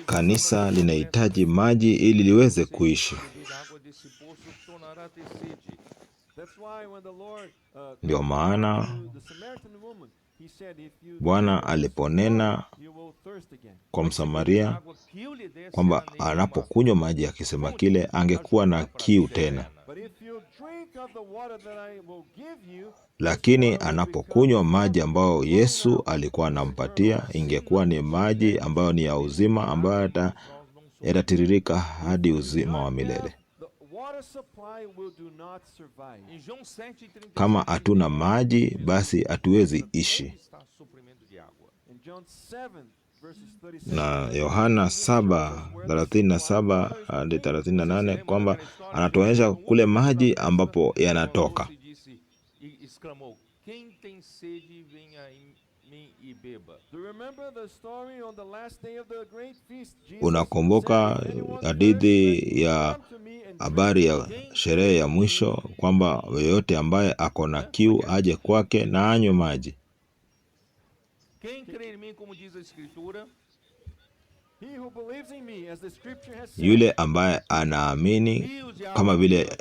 kanisa linahitaji maji ili liweze kuishi. Ndio maana Bwana aliponena kwa Msamaria kwamba anapokunywa maji ya kisima kile angekuwa na kiu tena. Lakini anapokunywa maji ambayo Yesu alikuwa anampatia, ingekuwa ni maji ambayo ni ya uzima, ambayo yatatiririka hadi uzima wa milele. Kama hatuna maji, basi hatuwezi ishi. Na Yohana 7:37 hadi 38 kwamba anatuonyesha kule maji ambapo yanatoka. Unakumbuka hadithi ya habari ya sherehe ya mwisho kwamba yeyote ambaye ako na kiu aje kwake na anywe maji. Yule ambaye anaamini kama vile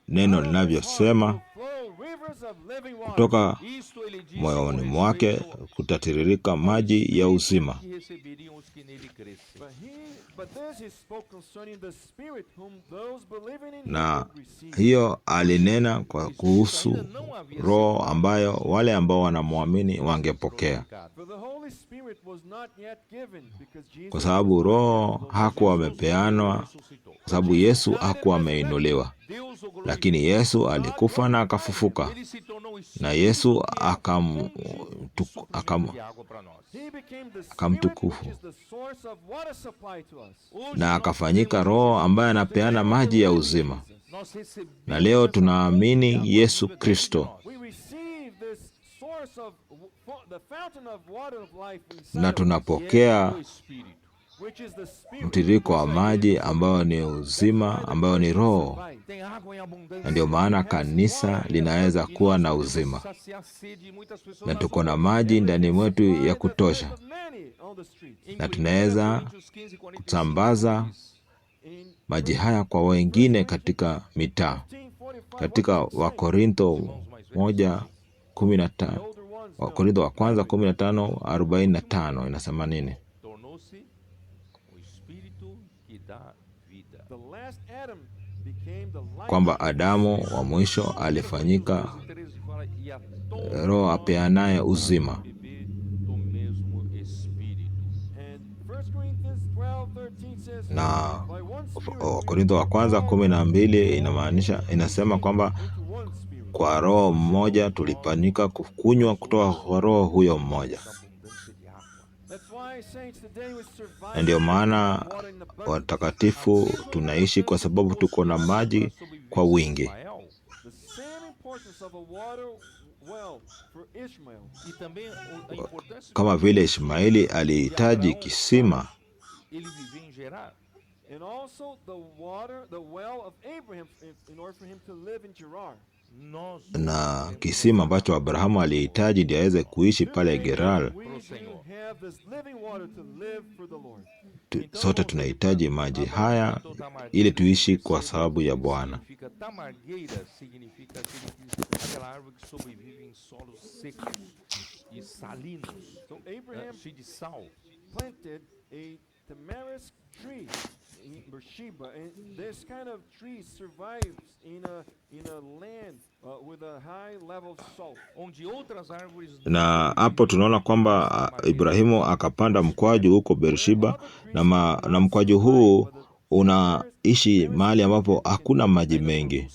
neno linavyosema, kutoka moyoni mwake kutatiririka maji ya uzima. Na hiyo alinena kwa kuhusu Roho ambayo wale ambao wanamwamini wangepokea. Kwa sababu Roho hakuwa amepeanwa, kwa sababu Yesu hakuwa ameinuliwa. Lakini Yesu alikufa na akafufuka. Na Yesu akamtukufu. Na akafanyika Roho ambaye anapeana maji ya uzima. Na leo tunaamini Yesu Kristo. Na tunapokea mtiririko wa maji ambayo ni uzima, ambayo ni Roho. Na ndio maana kanisa linaweza kuwa na uzima. Na tuko na maji ndani mwetu ya kutosha. Na tunaweza kusambaza maji haya kwa wengine katika mitaa. Katika Wakorintho 1:15, Wakorintho wa kwanza 15:45 inasema nini? Kwamba Adamu wa mwisho alifanyika Roho apeanaye uzima. Na Wakorintho wa kwanza 12 inasema kwamba kwa Roho mmoja tulifanyika kukunywa kutoka kwa Roho huyo mmoja. Na ndio maana watakatifu tunaishi kwa sababu tuko na maji kwa wingi. Kama vile Ishmaeli alihitaji kisima, na kisima ambacho Abrahamu alihitaji ndiye aweze kuishi pale Gerar. Sote tunahitaji maji haya ili tuishi kwa sababu ya Bwana. solos secos e salinos, cheio de sal. Planted a tamarisk tree in Beersheba, and this kind of tree survives in a land with a high level of salt. Onde outras árvores. Na hapo tunaona kwamba Ibrahimu akapanda mkwaju huko Beersheba, na mkwaju huu unaishi mahali ambapo hakuna maji mengi.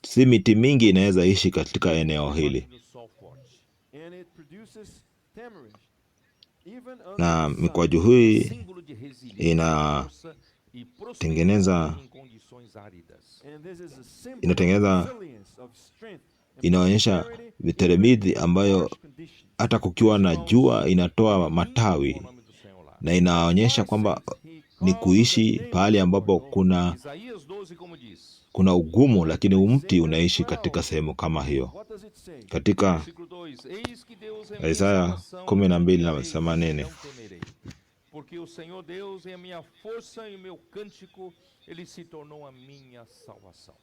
Si miti mingi inaweza ishi katika eneo hili. Na mikwaju hii inaonyesha viteremidhi ambayo hata kukiwa na jua inatoa matawi, na inaonyesha kwamba ni kuishi pahali ambapo kuna ugumu, lakini mti unaishi katika sehemu kama hiyo. Katika Isaya 12:8, porque o Senhor Deus é a minha força e o meu cântico, ele se tornou a minha salvação.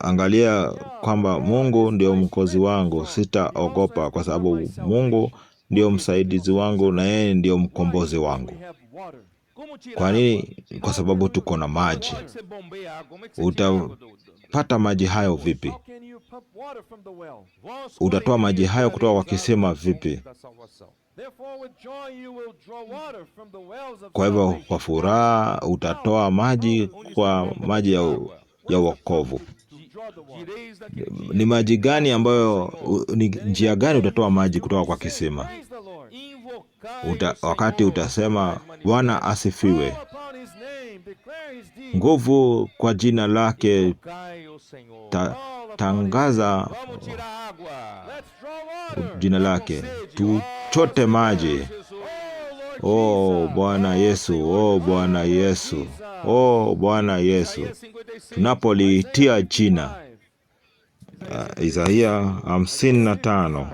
Angalia kwamba Mungu ndio mwokozi wangu, sitaogopa, kwa sababu Mungu ndio msaidizi wangu na yeye ndio mkombozi wangu. Kwa nini? Kwa sababu tuko na maji. Utapata maji hayo vipi? Utatoa maji hayo kutoka kwa kisima vipi? Kwa hivyo kwa furaha utatoa maji kwa maji ya wokovu. Ni maji gani ambayo, ni njia gani utatoa maji kutoka kwa kisima? Wakati utasema Bwana asifiwe, nguvu kwa jina lake, tangaza jina lake, tuchote maji. Oh Bwana Yesu, oh Bwana Yesu, oh Bwana Yesu, tunapoliitia jina. Isaya 55.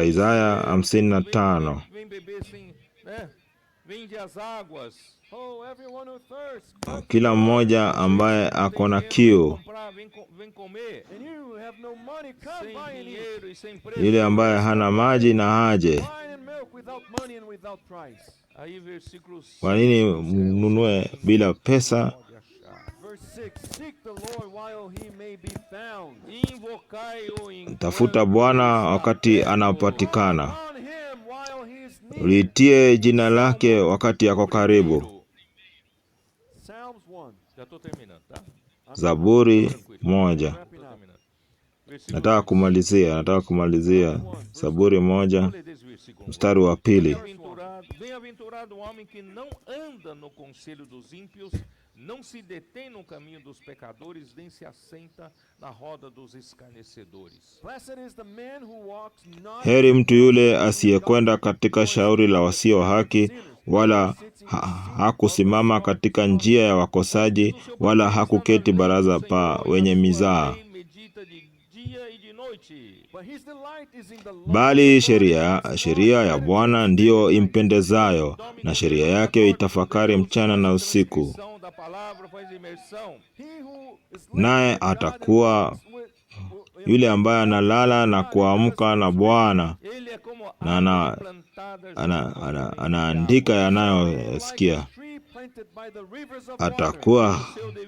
Isaya 55. Kila mmoja ambaye ako na kiu, yule ambaye hana maji na aje. Kwa nini mnunue bila pesa? Tafuta Bwana wakati anapatikana, liitie jina lake wakati yako karibu. Zaburi 1. Nataka kumalizia. Zaburi 1 mstari wa 2. Bem-aventurado o homem que não anda no conselho dos ímpios, não se detém no caminho dos pecadores, nem se assenta na roda dos escarnecedores. Heri mtu yule asiyekwenda katika shauri la wasio haki, wala hakusimama katika njia ya wakosaji, wala hakuketi baraza pa wenye mizaa. Bali sheria ya Bwana ndiyo impendezayo, na sheria yake itafakari mchana na usiku. Naye atakuwa yule ambaye analala na kuamka na Bwana, na anaandika yanayosikia. Atakuwa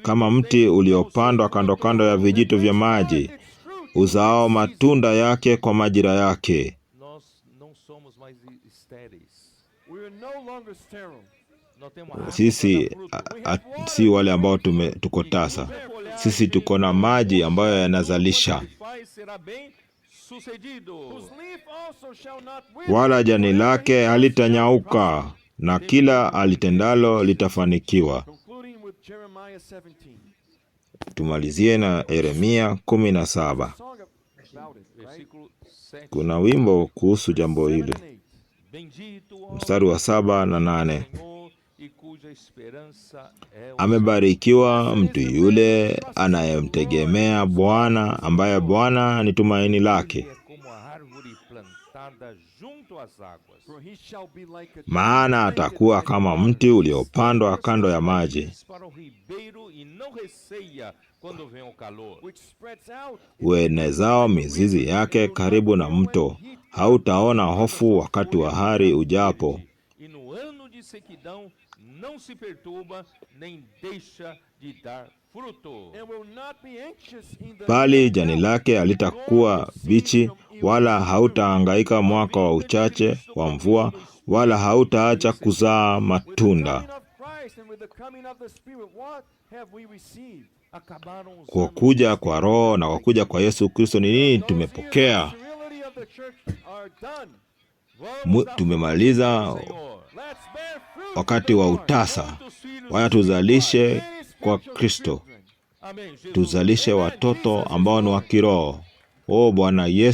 kama mti uliopandwa kando kando ya vijito vya maji, uzao matunda yake kwa majira yake. Sisi si wale ambao tuko tasa. Sisi tuko na maji ambayo yanazalisha. Wala jani lake halitanyauka, na kila alitendalo litafanikiwa. Tumalizie na Yeremia 17. Kuna wimbo kuhusu jambo hili. Mstari wa 7 na 8. Amebarikiwa mtu yule anayemtegemea Bwana, ambaye Bwana ni tumaini lake. Maana atakuwa kama mti uliopandwa kando ya maji, uenezao mizizi yake karibu na mto. Hautaona hofu wakati wa hari ujapo. Bali jani lake halitakuwa bichi, wala hautahangaika mwaka wa uchache wa mvua, wala hautaacha kuzaa matunda. Kwa kuja kwa Roho na kwa kuja kwa Yesu Kristo ni nini tumepokea? Tumemaliza wakati wa utasa. Waya tuzalishe kwa Kristo. Tuzalishe watoto ambao ni wa kiroho. Bwana Yesu